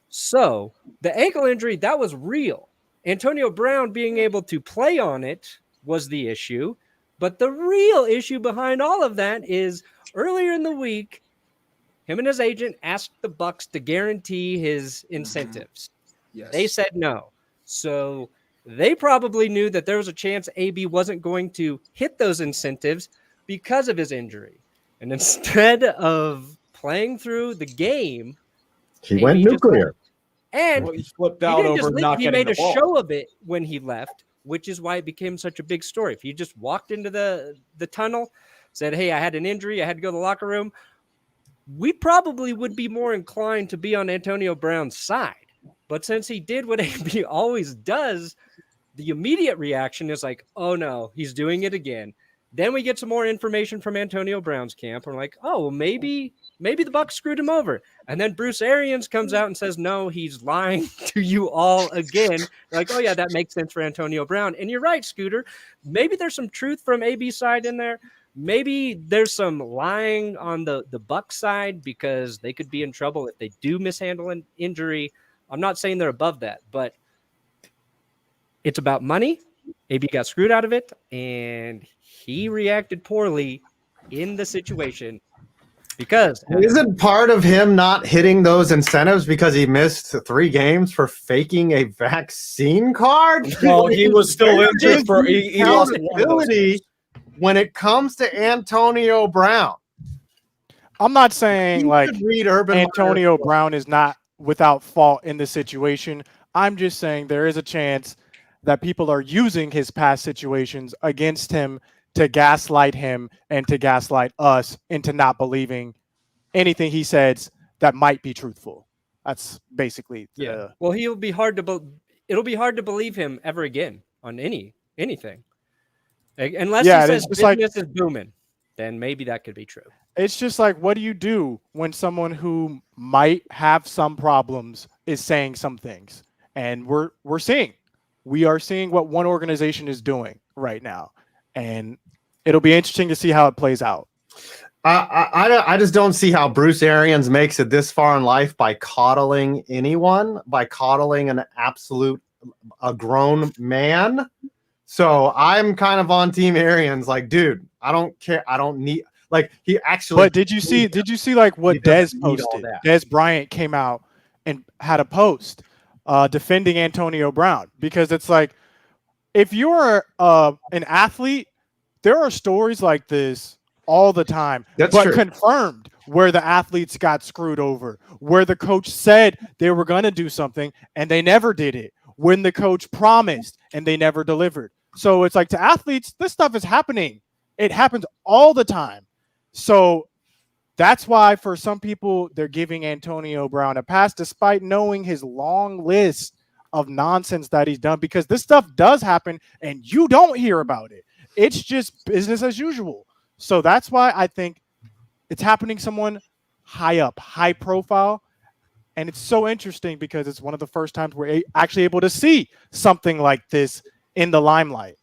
So the ankle injury, that was real. Antonio Brown being able to play on it was the issue. But the real issue behind all of that is earlier in the week, him and his agent asked the Bucs to guarantee his incentives. Yes. They said no. So they probably knew that there was a chance AB wasn't going to hit those incentives because of his injury. And instead of playing through the game, he went nuclear. And he flipped out over not he getting made the a ball. show of it when he left, which is why it became such a big story. If he just walked into the tunnel, said, hey, I had an injury, I had to go to the locker room, we probably would be more inclined to be on Antonio Brown's side. But since he did what AB always does, the immediate reaction is like, oh, no, he's doing it again. Then we get some more information from Antonio Brown's camp. We're like, oh, well, maybe the Bucs screwed him over. And then Bruce Arians comes out and says, no, he's lying to you all again. Like, oh, yeah, that makes sense for Antonio Brown. And you're right, Scooter. Maybe there's some truth from AB's side in there. Maybe there's some lying on the Bucs side because they could be in trouble if they do mishandle an injury. I'm not saying they're above that, but it's about money. AB got screwed out of it, and he reacted poorly in the situation because isn't part of him not hitting those incentives because he missed 3 games for faking a vaccine card? Well, he was still injured for he lost ability when it comes to Antonio Brown. I'm not saying like read Urban Antonio Brown is not without fault in the situation. I'm just saying there is a chance that people are using his past situations against him to gaslight him and to gaslight us into not believing anything he says that might be truthful. That's basically Well, it'll be hard to believe him ever again on anything. Unless he says business is booming, then maybe that could be true. It's just like, what do you do when someone who might have some problems is saying some things? And we are seeing what one organization is doing right now. And it'll be interesting to see how it plays out. I just don't see how Bruce Arians makes it this far in life by coddling anyone, by coddling a grown man. So I'm kind of on Team Arians. Like, dude, I don't care. I don't need he actually. But did you see like what Dez posted? Dez Bryant came out and had a post defending Antonio Brown, because it's like, if you're an athlete, there are stories like this all the time. That's but true. Confirmed where the athletes got screwed over, where the coach said they were going to do something and they never did it, when the coach promised and they never delivered. So it's like, to athletes, this stuff is happening. It happens all the time. So that's why for some people, they're giving Antonio Brown a pass, despite knowing his long list of nonsense that he's done, because this stuff does happen and you don't hear about it. It's just business as usual. So that's why I think it's happening someone high up, high profile. And it's so interesting because it's one of the first times we're actually able to see something like this in the limelight.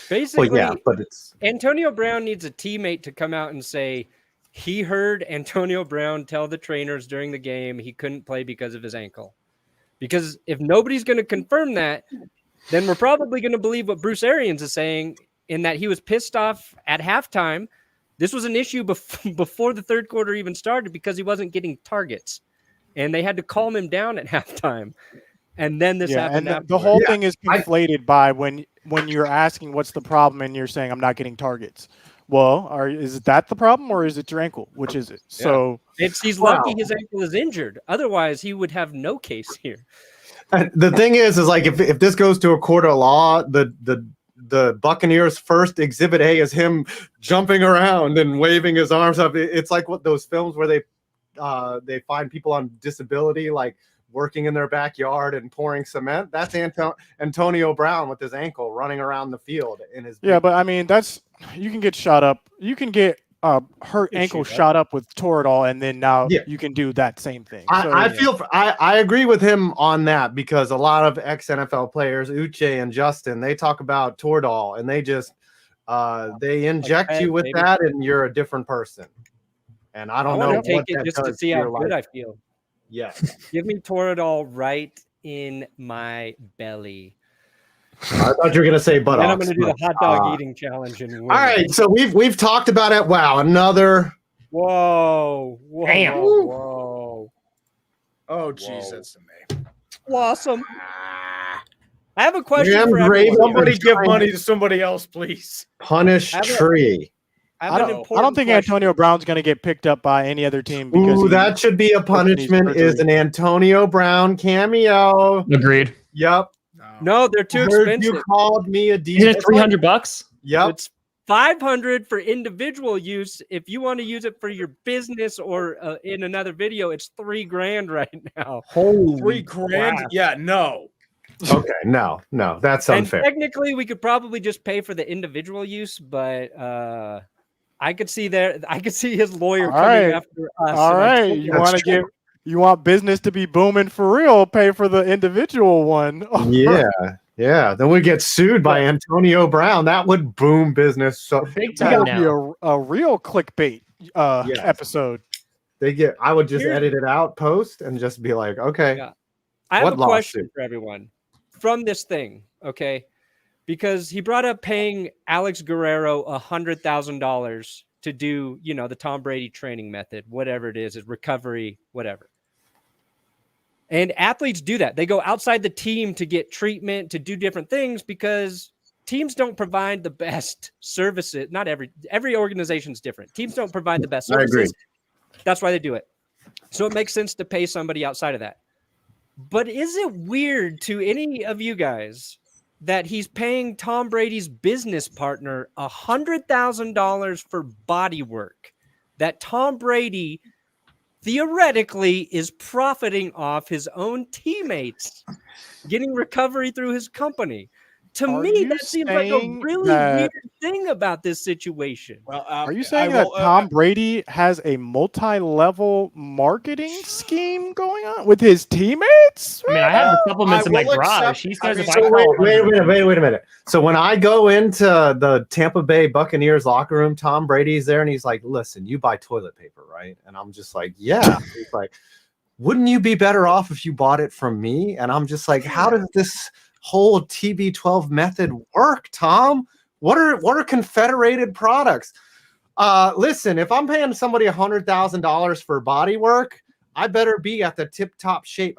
Basically, well, yeah, but it's Antonio Brown needs a teammate to come out and say he heard Antonio Brown tell the trainers during the game he couldn't play because of his ankle. Because if nobody's going to confirm that, then we're probably going to believe what Bruce Arians is saying, in that he was pissed off at halftime. This was an issue before the third quarter even started because he wasn't getting targets, and they had to calm him down at halftime. And then this happened. And the whole thing is conflated by when you're asking what's the problem and you're saying I'm not getting targets. Well, is that the problem, or is it your ankle? Which is it? Yeah. So he's lucky his ankle is injured. Otherwise, he would have no case here. And the thing is like, if this goes to a court of law, the Buccaneers' first exhibit A is him jumping around and waving his arms up. It's like what those films where they find people on disability, like working in their backyard and pouring cement. That's Antonio Brown with his ankle running around the field in his. Yeah, but I mean, you can get shot up. You can get hurt ankle shot up with Toradol, and then now you can do that same thing. I agree with him on that, because a lot of ex-NFL players, Uche and Justin, they talk about Toradol, and they just they inject you with that, and you're a different person. And I don't know. Take it just to see how good I feel. Yeah, give me Toradol right in my belly. I thought you were gonna say buttocks. Then I'm gonna do the hot dog eating challenge. And all right, so we've talked about it. Wow, another. Whoa! Damn! Whoa! Oh, jeez, that's amazing. Awesome. I have a question for everyone. Somebody give money to somebody else, please. Punish Tree. I don't think Antonio Brown's going to get picked up by any other team. Ooh, that should be a punishment. Is an Antonio Brown cameo. Agreed. Yep. No, they're too expensive. You called me a D. Is it $300? Yep. It's $500 for individual use. If you want to use it for your business or in another video, it's $3,000 right now. Holy $3,000? Wow. Yeah, no. Okay, no, that's unfair. And technically, we could probably just pay for the individual use, but I could see his lawyer coming after us. All right, you want business to be booming for real? Pay for the individual one. Yeah. Then we get sued by Antonio Brown. That would boom business. So big time that would be a real clickbait episode. I would just edit it out, post, and just be like, okay. Yeah. I have a question for everyone from this thing, okay? Because he brought up paying Alex Guerrero $100,000 to do, the Tom Brady training method, whatever it is recovery, whatever. And athletes do that. They go outside the team to get treatment, to do different things, because teams don't provide the best services. Not every organization's different. Teams don't provide the best services. I agree. That's why they do it. So it makes sense to pay somebody outside of that. But is it weird to any of you guys that he's paying Tom Brady's business partner $100,000 for body work that Tom Brady theoretically is profiting off his own teammates getting recovery through his company? To me, that seems like a really weird thing about this situation. Well, are you saying that Tom Brady has a multi-level marketing scheme going on with his teammates? I mean, I have the supplements in my garage. He says wait a minute. So when I go into the Tampa Bay Buccaneers locker room, Tom Brady's there, and he's like, "Listen, you buy toilet paper, right?" And I'm just like, "Yeah." He's like, "Wouldn't you be better off if you bought it from me?" And I'm just like, "How does this whole TB12 method work, Tom? What are confederated products?" Listen, if I'm paying somebody $100,000 for body work, I better be at the tip-top shape.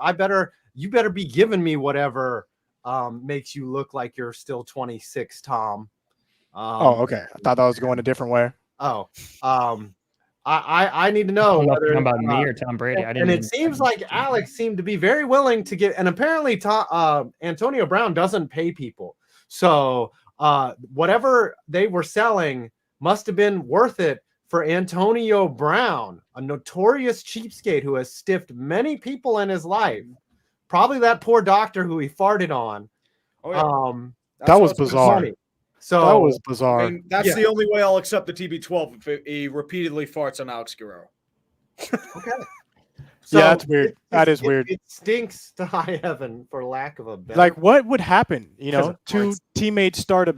You better be giving me whatever makes you look like you're still 26, Tom. Okay. I thought that was going a different way. I need to know whether about me or Tom Brady. And it seems like Alex seemed to be very willing to get, and apparently Antonio Brown doesn't pay people. So whatever they were selling must have been worth it for Antonio Brown, a notorious cheapskate who has stiffed many people in his life. Probably that poor doctor who he farted on. Oh, yeah. That was bizarre. Funny. So that was bizarre. I mean, that's the only way I'll accept the TB12 if he repeatedly farts on Alex Guerrero. Okay. So yeah, that's weird. That is weird. It stinks to high heaven, for lack of a better. Like, what would happen? You know, two teammates start a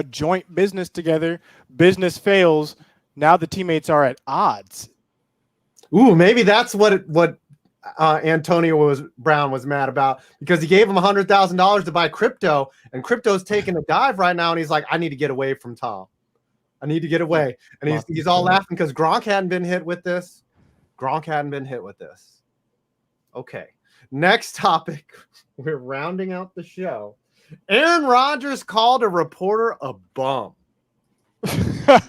joint business together. Business fails. Now the teammates are at odds. Ooh, maybe that's what Antonio Brown was mad about, because he gave him $100,000 to buy crypto, and crypto's taking a dive right now, and he's like, I need to get away from Tom. I need to get away. And he's all laughing because Gronk hadn't been hit with this. Okay. Next topic. We're rounding out the show. Aaron Rodgers called a reporter a bum. The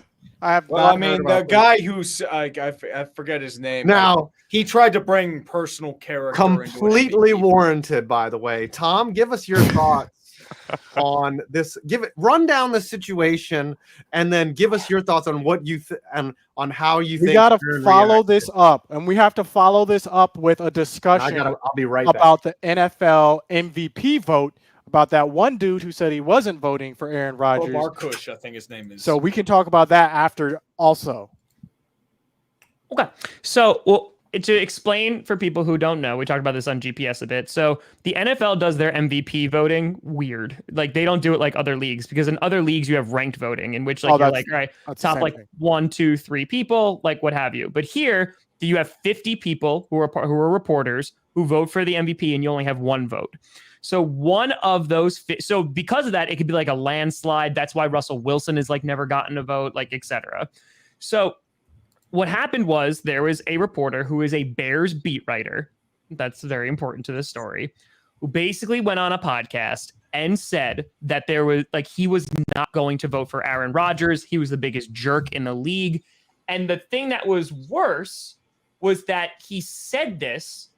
guy who's I forget his name. Now he tried to bring personal character. Completely warranted, by the way. Tom, give us your thoughts on this. Run down the situation, and then give us your thoughts on what you and on how you think. We gotta follow this up, and we have to follow this up with a discussion. I'll be right about the NFL MVP vote. About that one dude who said he wasn't voting for Aaron Rodgers. Arkush, I think his name is. So we can talk about that after also. Okay. So, to explain for people who don't know, we talked about this on GPS a bit. So the NFL does their MVP voting weird. Like, they don't do it like other leagues, because in other leagues you have ranked voting, in which you're like, all right, top like 1, 2, 3 people, like what have you. But here you have 50 people who are reporters who vote for the MVP, and you only have one vote. So one of those, so because of that, it could be like a landslide. That's why Russell Wilson has like never gotten a vote, like, etc. So what happened was there was a reporter who is a Bears beat writer. That's very important to this story, who basically went on a podcast and said that there was he was not going to vote for Aaron Rodgers. He was the biggest jerk in the league. And the thing that was worse was that he said this,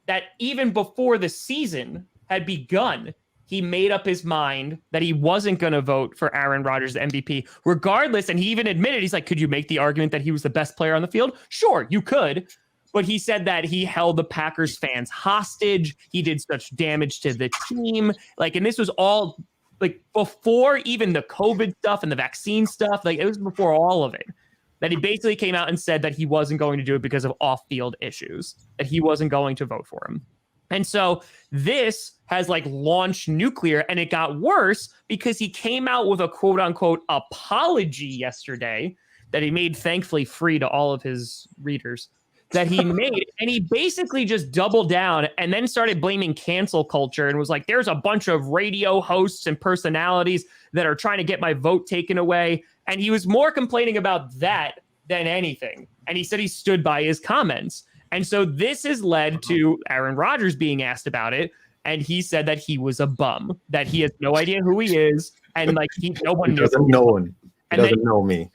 that even before the season had begun, he made up his mind that he wasn't going to vote for Aaron Rodgers, the MVP, regardless. And he even admitted, he's like, could you make the argument that he was the best player on the field? Sure, you could. But he said that he held the Packers fans hostage. He did such damage to the team. And this was all before even the COVID stuff and the vaccine stuff. It was before all of it. That he basically came out and said that he wasn't going to do it because of off-field issues, that he wasn't going to vote for him. And so this has launched nuclear, and it got worse because he came out with a quote unquote apology yesterday that he made, thankfully free to all of his readers, that he made. And he basically just doubled down and then started blaming cancel culture and was like, there's a bunch of radio hosts and personalities that are trying to get my vote taken away. And he was more complaining about that than anything. And he said he stood by his comments. And so this has led to Aaron Rodgers being asked about it. And he said that he was a bum, that he has no idea who he is. And no one knows. Doesn't know him. He doesn't know me.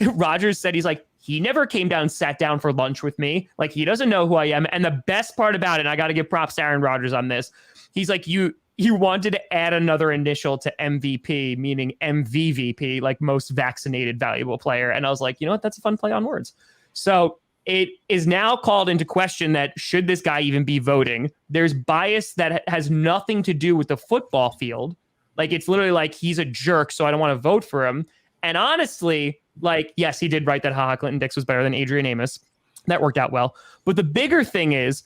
Rodgers said, he never came down, sat down for lunch with me. He doesn't know who I am. And the best part about it, and I got to give props to Aaron Rodgers on this. He's like, you wanted to add another initial to MVP, meaning MVVP, most vaccinated valuable player. And I was like, you know what? That's a fun play on words. So it is now called into question that should this guy even be voting? There's bias that has nothing to do with the football field, Like, it's literally like, he's a jerk, so I don't want to vote for him. And honestly, like, yes, he did write that haha Clinton Dix was better than Adrian Amos. That worked out well. But the bigger thing is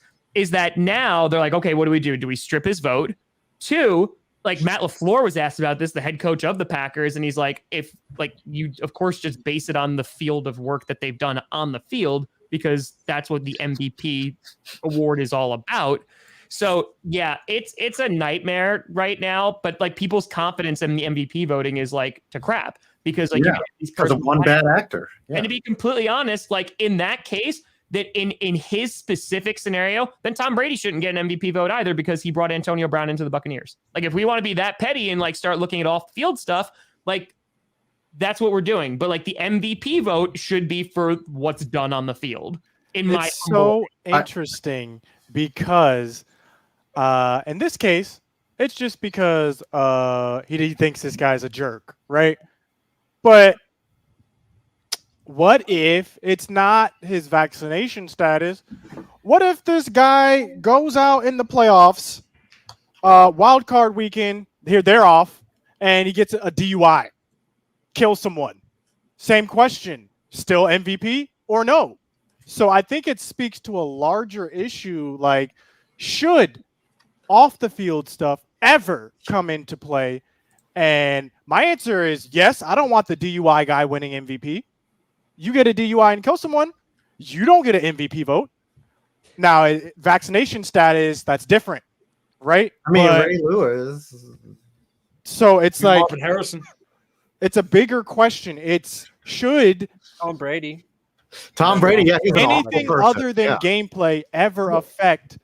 that now they're like, okay, what do we do? Do we strip his vote? 2, like Matt LaFleur was asked about this, the head coach of the Packers, and he's like, if like you, of course, just base it on the field of work that they've done on the field, because that's what the MVP award is all about. So yeah, it's a nightmare right now, but like people's confidence in the MVP voting is like to crap, because like because of one bad actor. And to be completely honest, like in that case, that in his specific scenario, then Tom Brady shouldn't get an MVP vote either, because he brought Antonio Brown into the Buccaneers. Like, if we want to be that petty and like start looking at off field stuff, like that's what we're doing. But like the MVP vote should be for what's done on the field. It's so interesting because in this case, it's just because he thinks this guy's a jerk, right? But what if it's not his vaccination status? What if this guy goes out in the playoffs, wild card weekend, here they're off, and he gets a DUI, kills someone? Same question, still MVP or no? So I think it speaks to a larger issue, like, should off the field stuff ever come into play? And my answer is yes. I don't want the DUI guy winning MVP. You get a DUI and kill someone, you don't get an MVP vote. Now, vaccination status, that's different, right? I mean, Ray Lewis. So it's like Marvin Harrison. It's a bigger question. It's should Tom Brady, yeah, anything other than gameplay ever affect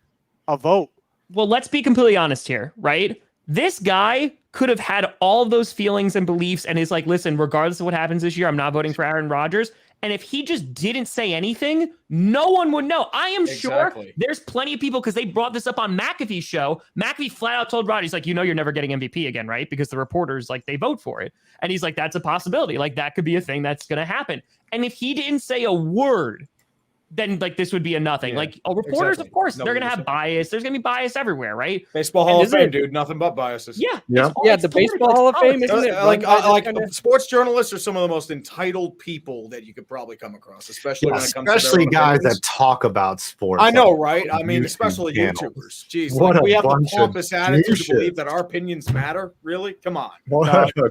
a vote? Well, let's be completely honest here, right? This guy could have had all of those feelings and beliefs and is like, listen, regardless of what happens this year, I'm not voting for Aaron Rodgers. And if he just didn't say anything, no one would know. I am sure there's plenty of people, because they brought this up on McAfee's show. McAfee flat out told Rodgers, like, you're never getting MVP again, right? Because the reporters, like, they vote for it. And he's like, that's a possibility. Like, that could be a thing that's going to happen. And if he didn't say a word, then like this would be a nothing. Like reporters, of course, they're gonna have bias. There's gonna be bias everywhere, right? Baseball Hall of Fame, dude. Nothing but biases. Yeah. The Baseball Hall of Fame, isn't it? Like sports journalists are some of the most entitled people that you could probably come across, especially when it comes to guys that talk about sports. I know, right? I mean, especially YouTubers. Jeez, like, we have the pompous attitude to believe that our opinions matter. Really? Come on.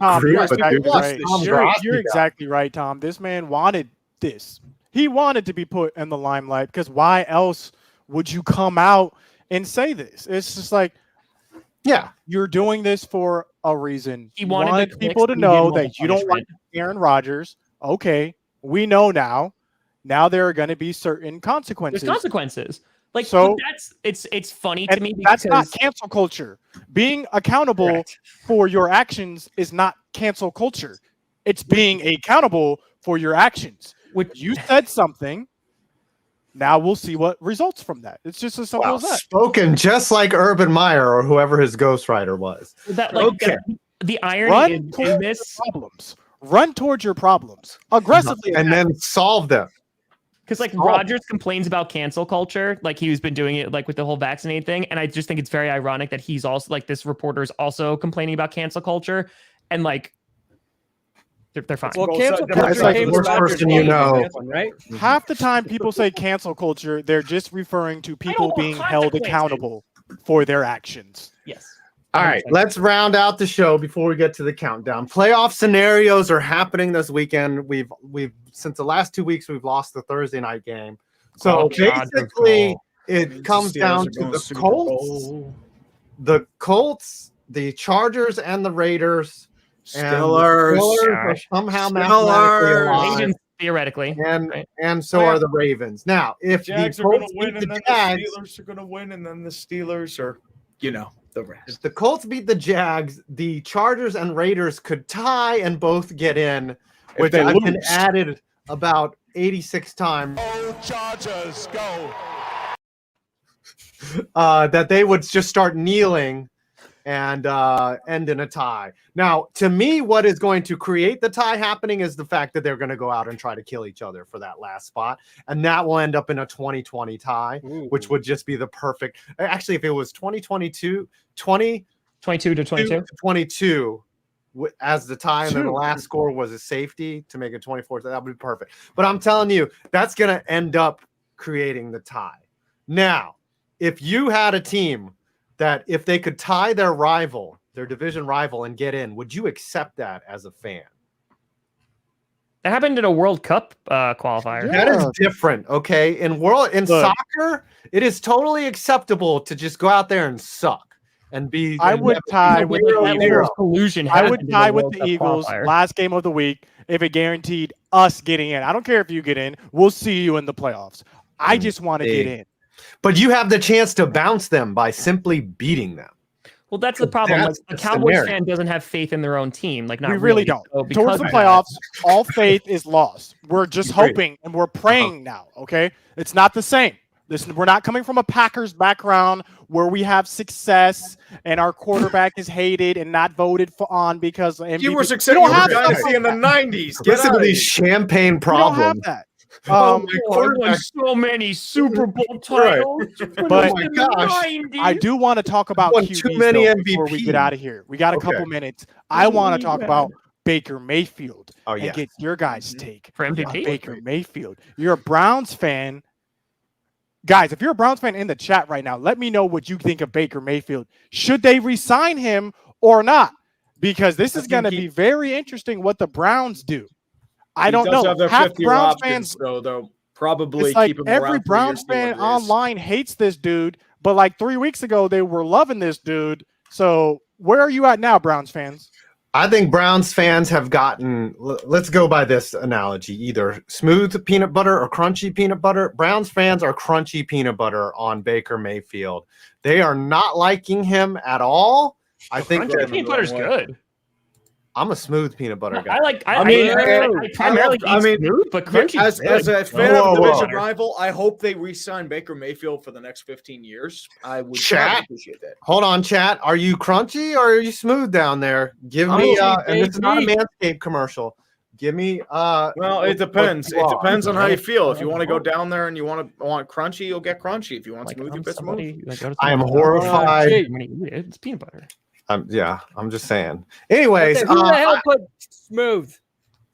Tom, you're exactly right, Tom. This man wanted this. He wanted to be put in the limelight, because why else would you come out and say this? It's just like, yeah, you're doing this for a reason. He wanted people to know that you don't like Aaron Rodgers. Okay, we know now. Now there are going to be certain consequences. There's consequences. Like, so it's funny to me because that's not cancel culture. Being accountable for your actions is not cancel culture. It's being accountable for your actions. You said something. Now we'll see what results from that. It's just as simple as that. Spoken just like Urban Meyer or whoever his ghostwriter was. The irony in this problems. Run towards your problems aggressively, and then solve them. Because like Rodgers complains about cancel culture, like he's been doing it like with the whole vaccinated thing, and I just think it's very ironic that he's also like this reporter is also complaining about cancel culture, and like. They're fine. Well, cancel culture is like the worst person you know. Right? Half the time people say cancel culture, they're just referring to people being held accountable for their actions. Yes. All right, let's round out the show before we get to the countdown. Playoff scenarios are happening this weekend. We've since the last 2 weeks we've lost the Thursday night game. So basically it comes down to the Colts, the Chargers, and the Raiders. Steelers are somehow mathematically alive. Theoretically, and so are the Ravens. Now, if Jags the are going Colts to win, beat and the then Jags, the Steelers are going to win, and then the Steelers are, the rest. If the Colts beat the Jags, the Chargers and Raiders could tie and both get in, which has been added about 86 times. Oh, Chargers, go! That they would just start kneeling and end in a tie. Now, to me, what is going to create the tie happening is the fact that they're going to go out and try to kill each other for that last spot, and that will end up in a 20-20 tie, which would just be the perfect. Actually, if it was 2022, 20 22 to 22. 22 as the tie, and then the last score was a safety to make it 24. That would be perfect. But I'm telling you, that's going to end up creating the tie. Now, if you had a team that if they could tie their rival, their division rival, and get in, would you accept that as a fan? That happened in a World Cup qualifier. That is different, okay? In soccer, it is totally acceptable to just go out there and suck and be. I would tie with the collusion. I would tie with the Eagles last game of the week if it guaranteed us getting in. I don't care if you get in. We'll see you in the playoffs. I just want to get in. But you have the chance to bounce them by simply beating them. Well, that's the problem. Like, a Cowboys fan doesn't have faith in their own team. Like, not we really don't. Towards the playoffs, all faith is lost. We're just hoping and we're praying now. Okay, it's not the same. We're not coming from a Packers background where we have success and our quarterback is hated and not voted on because MVP. You were successful in the 90s. Listen to these champagne problems. We don't have that. Won so many Super Bowl titles, but oh my gosh, I do want to talk about QBs too many though, before we get out of here. We got a couple minutes. I want to talk about Baker Mayfield and get your guys' take for MVP. Baker Mayfield. You're a Browns fan, guys. If you're a Browns fan in the chat right now, let me know what you think of Baker Mayfield. Should they re-sign him or not? Because this is going to be very interesting what the Browns do. I don't know. Half Browns fans, so they'll probably it's like keep him every Browns fan online hates this dude, but like 3 weeks ago they were loving this dude. So where are you at now, Browns fans? I think Browns fans have gotten, let's go by this analogy, either smooth peanut butter or crunchy peanut butter. Browns fans are crunchy peanut butter on Baker Mayfield. They are not liking him at all. I think peanut butter's good. I'm a smooth peanut butter guy. I primarily eat smooth, but crunchy. As a fan of the division rival, I hope they re-sign Baker Mayfield for the next 15 years. I would appreciate that. Hold on, chat. Are you crunchy or are you smooth down there? Give me and this is not a Manscaped commercial. Give me well, it depends. It depends on how you feel. If you want to go down there and you want crunchy, you'll get crunchy. If you want smooth, you get smooth. I am horrified. It's peanut butter. I'm just saying. Anyways, who the hell put smooth?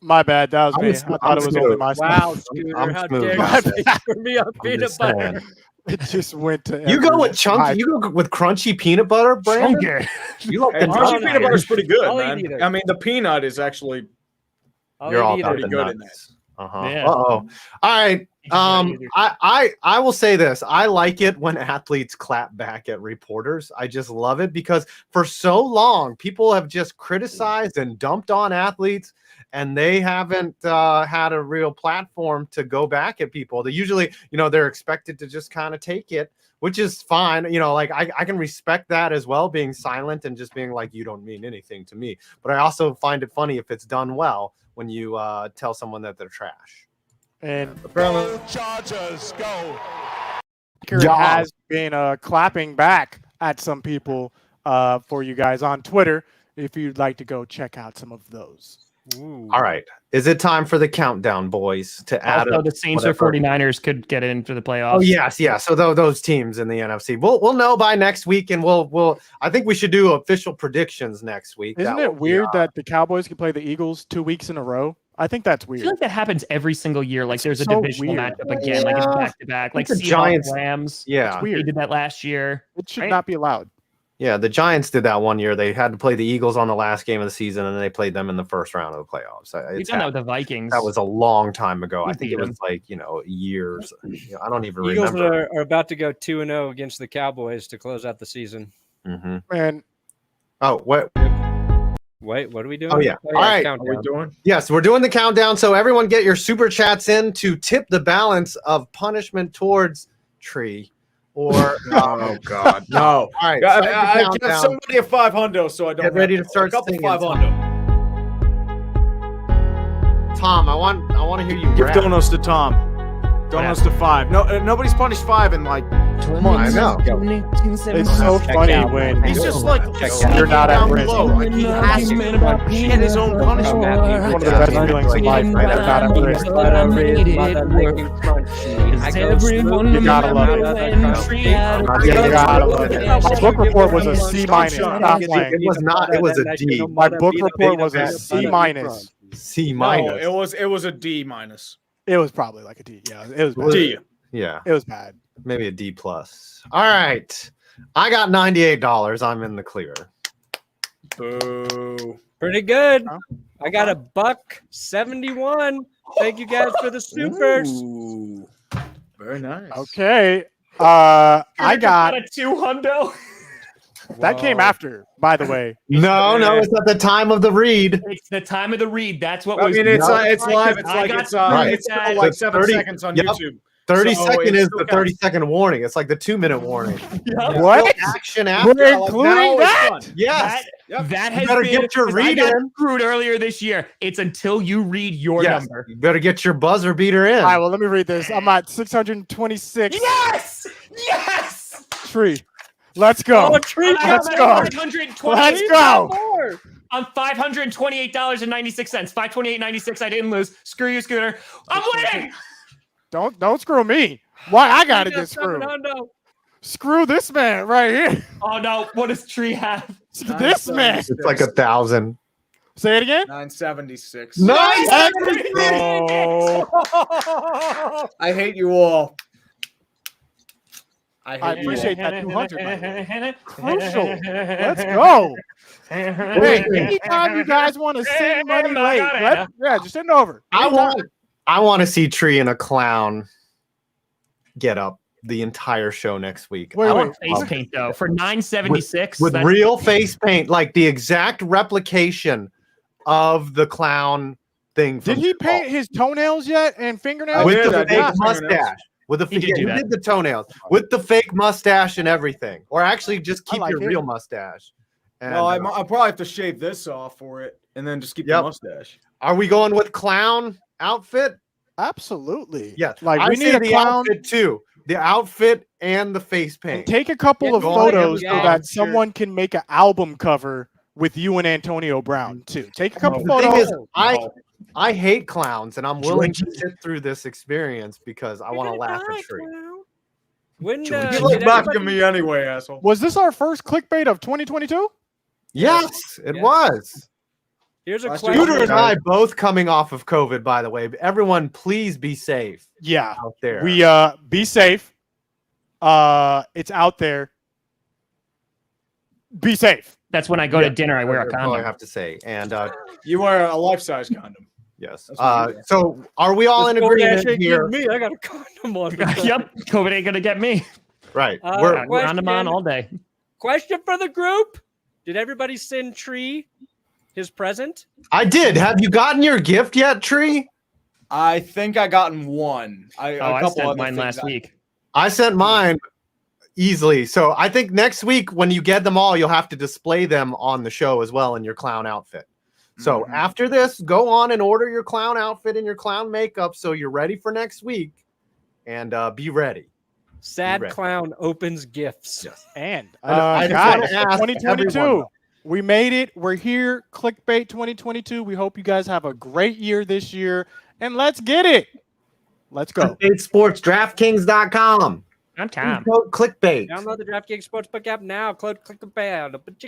My bad. That was me. I thought it was only my wow, Scooter, how dare you for me on peanut butter? It just went to you go with chunky. You go with crunchy peanut butter, Brandon. You like crunchy peanut butter is pretty good, man. I mean, the peanut is actually you're all pretty good in that. Yeah. All right. I will say this. I like it when athletes clap back at reporters. I just love it because for so long people have just criticized and dumped on athletes and they haven't had a real platform to go back at people. They usually, they're expected to just kind of take it, which is fine. Like I can respect that as well, being silent and just being like, you don't mean anything to me. But I also find it funny if it's done well when you tell someone that they're trash. And apparently, Chargers go. Has been clapping back at some people for you guys on Twitter. If you'd like to go check out some of those. Ooh. All right. Is it time for the countdown, boys, to add up the Saints or 49ers could get into the playoffs? Oh, yes. Yeah. So those teams in the NFC, we'll know by next week, and I think we should do official predictions next week. Isn't it weird that the Cowboys can play the Eagles 2 weeks in a row? I think that's weird. I feel like that happens every single year. Like there's a divisional matchup again, like it's back to back. Like the Giants, Rams. Yeah, it's weird. They did that last year. It should not be allowed. Yeah, the Giants did that one year. They had to play the Eagles on the last game of the season, and then they played them in the first round of the playoffs. We've done that with the Vikings. That was a long time ago. I think it was like years. I don't even remember. Eagles are about to go 2-0 against the Cowboys to close out the season. Mm-hmm. And Wait, what are we doing? Oh, yeah. All right. What are we doing? Yes, we're doing the countdown. So everyone get your super chats in to tip the balance of punishment towards Tree. Or oh God, no! All right, I give somebody a $500 so I don't get ready to start singing. $500. Tom, I want to hear you. Give donuts to Tom. Donuts to 5. No, nobody's punished 5 in like months. I know. It's so funny when He's just like you're not at down risk. below. Like he has to get his own punishment. One of the best feelings in life, right? They're not at risk. You gotta love it. You gotta love it. My book report was a C minus. Stop playing. It was not. It was a D. My book report was a C minus. C No, minus. it was a D minus. It was probably like a D. Yeah, it was bad. D. Yeah, It was bad. maybe a D plus. All right, I got $98. I'm in the clear. Boo. Pretty good. Huh? I got $1.71. Thank you guys for the supers. Ooh. Very nice. Okay. I got a 200. that came after, by the way. No, it's at the time of the read. It's the time of the read. That's what I was. mean, it's live. It's I got it's still right. like The 7 30 seconds on Yep. YouTube. 30 So second it is still the 30-second warning. It's like the 2-minute warning. What? Action after. We're Now including it's that? done. Yes. That You has better been. get your 'cause read I got in. screwed earlier this year. It's until you read your Yes. number. You better get your buzzer beater in. All right, well, let me read this. I'm at 626 Yes. Yes. tree. Let's go. Oh, tree. Let's go. Let's go. I'm $528.96. $528.96. I didn't lose. Screw you, Scooter. I'm winning. Don't screw me. Why I gotta get screwed? Screw this man right here. Oh no! What does Tree have? This man. It's like 1,000. Say it again. 976. Nice. Oh, I hate you all. I hate you appreciate all. that 200. Crucial. Let's go. Hey, anytime you guys want to send money late, just send over. I want to see Tree and a clown get up the entire show next week. Wait, I wait. want face paint though for $9.76 with real face paint, like the exact replication of the clown thing. Did he paint his toenails yet and fingernails? with did, the I did. fake mustache? With the He did do that. did the toenails with the fake mustache and everything, or actually just keep like your it. real mustache. And, No, I'll probably have to shave this off for it and then just keep the Yep. mustache. are we going with clown outfit? Absolutely. Yeah, Like I we say need a the clown. outfit too. The outfit and the face And paint. take a couple of Yeah, photos so yeah, that sure. someone can make an album cover with you and Antonio Brown too. Take a couple The thing photos. is, I hate clowns, and I'm willing to sit through this experience because I want to laugh at Tree. When You did look back everybody- at me anyway, asshole. Was this our first clickbait of 2022? Yes, it Yeah. was. Here's a Last question. Scooter and I both coming off of COVID, by the way. Everyone, please be safe Yeah. out there. We be safe. It's out there. Be safe. That's when I go to dinner. I wear a That's all I condom. have to say. And You wear a life-size condom. yes. That's what you do. So are we all in This COVID agreement ain't here? getting me. I got a condom on. Yep. COVID ain't gonna get me. Right. Question. Condom on all day. Question for the group: did everybody send Tree his present? I did. Have you gotten your gift yet, Tree? I think I gotten one. I sent mine last week. I sent mine easily. So I think next week when you get them all, you'll have to display them on the show as well in your clown outfit. So Mhm. after this, go on and order your clown outfit and your clown makeup so you're ready for next week. And be ready. Sad Correct. clown opens gifts. Yes. And I just guys, wanna ask 2022. everyone, We made it. We're here. Clickbait 2022. We hope you guys have a great year this year. And let's get it. Let's go. Clickbait Sports, DraftKings.com. I'm Tom. Code Clickbait. Download the DraftKings Sportsbook app now. Click the bell.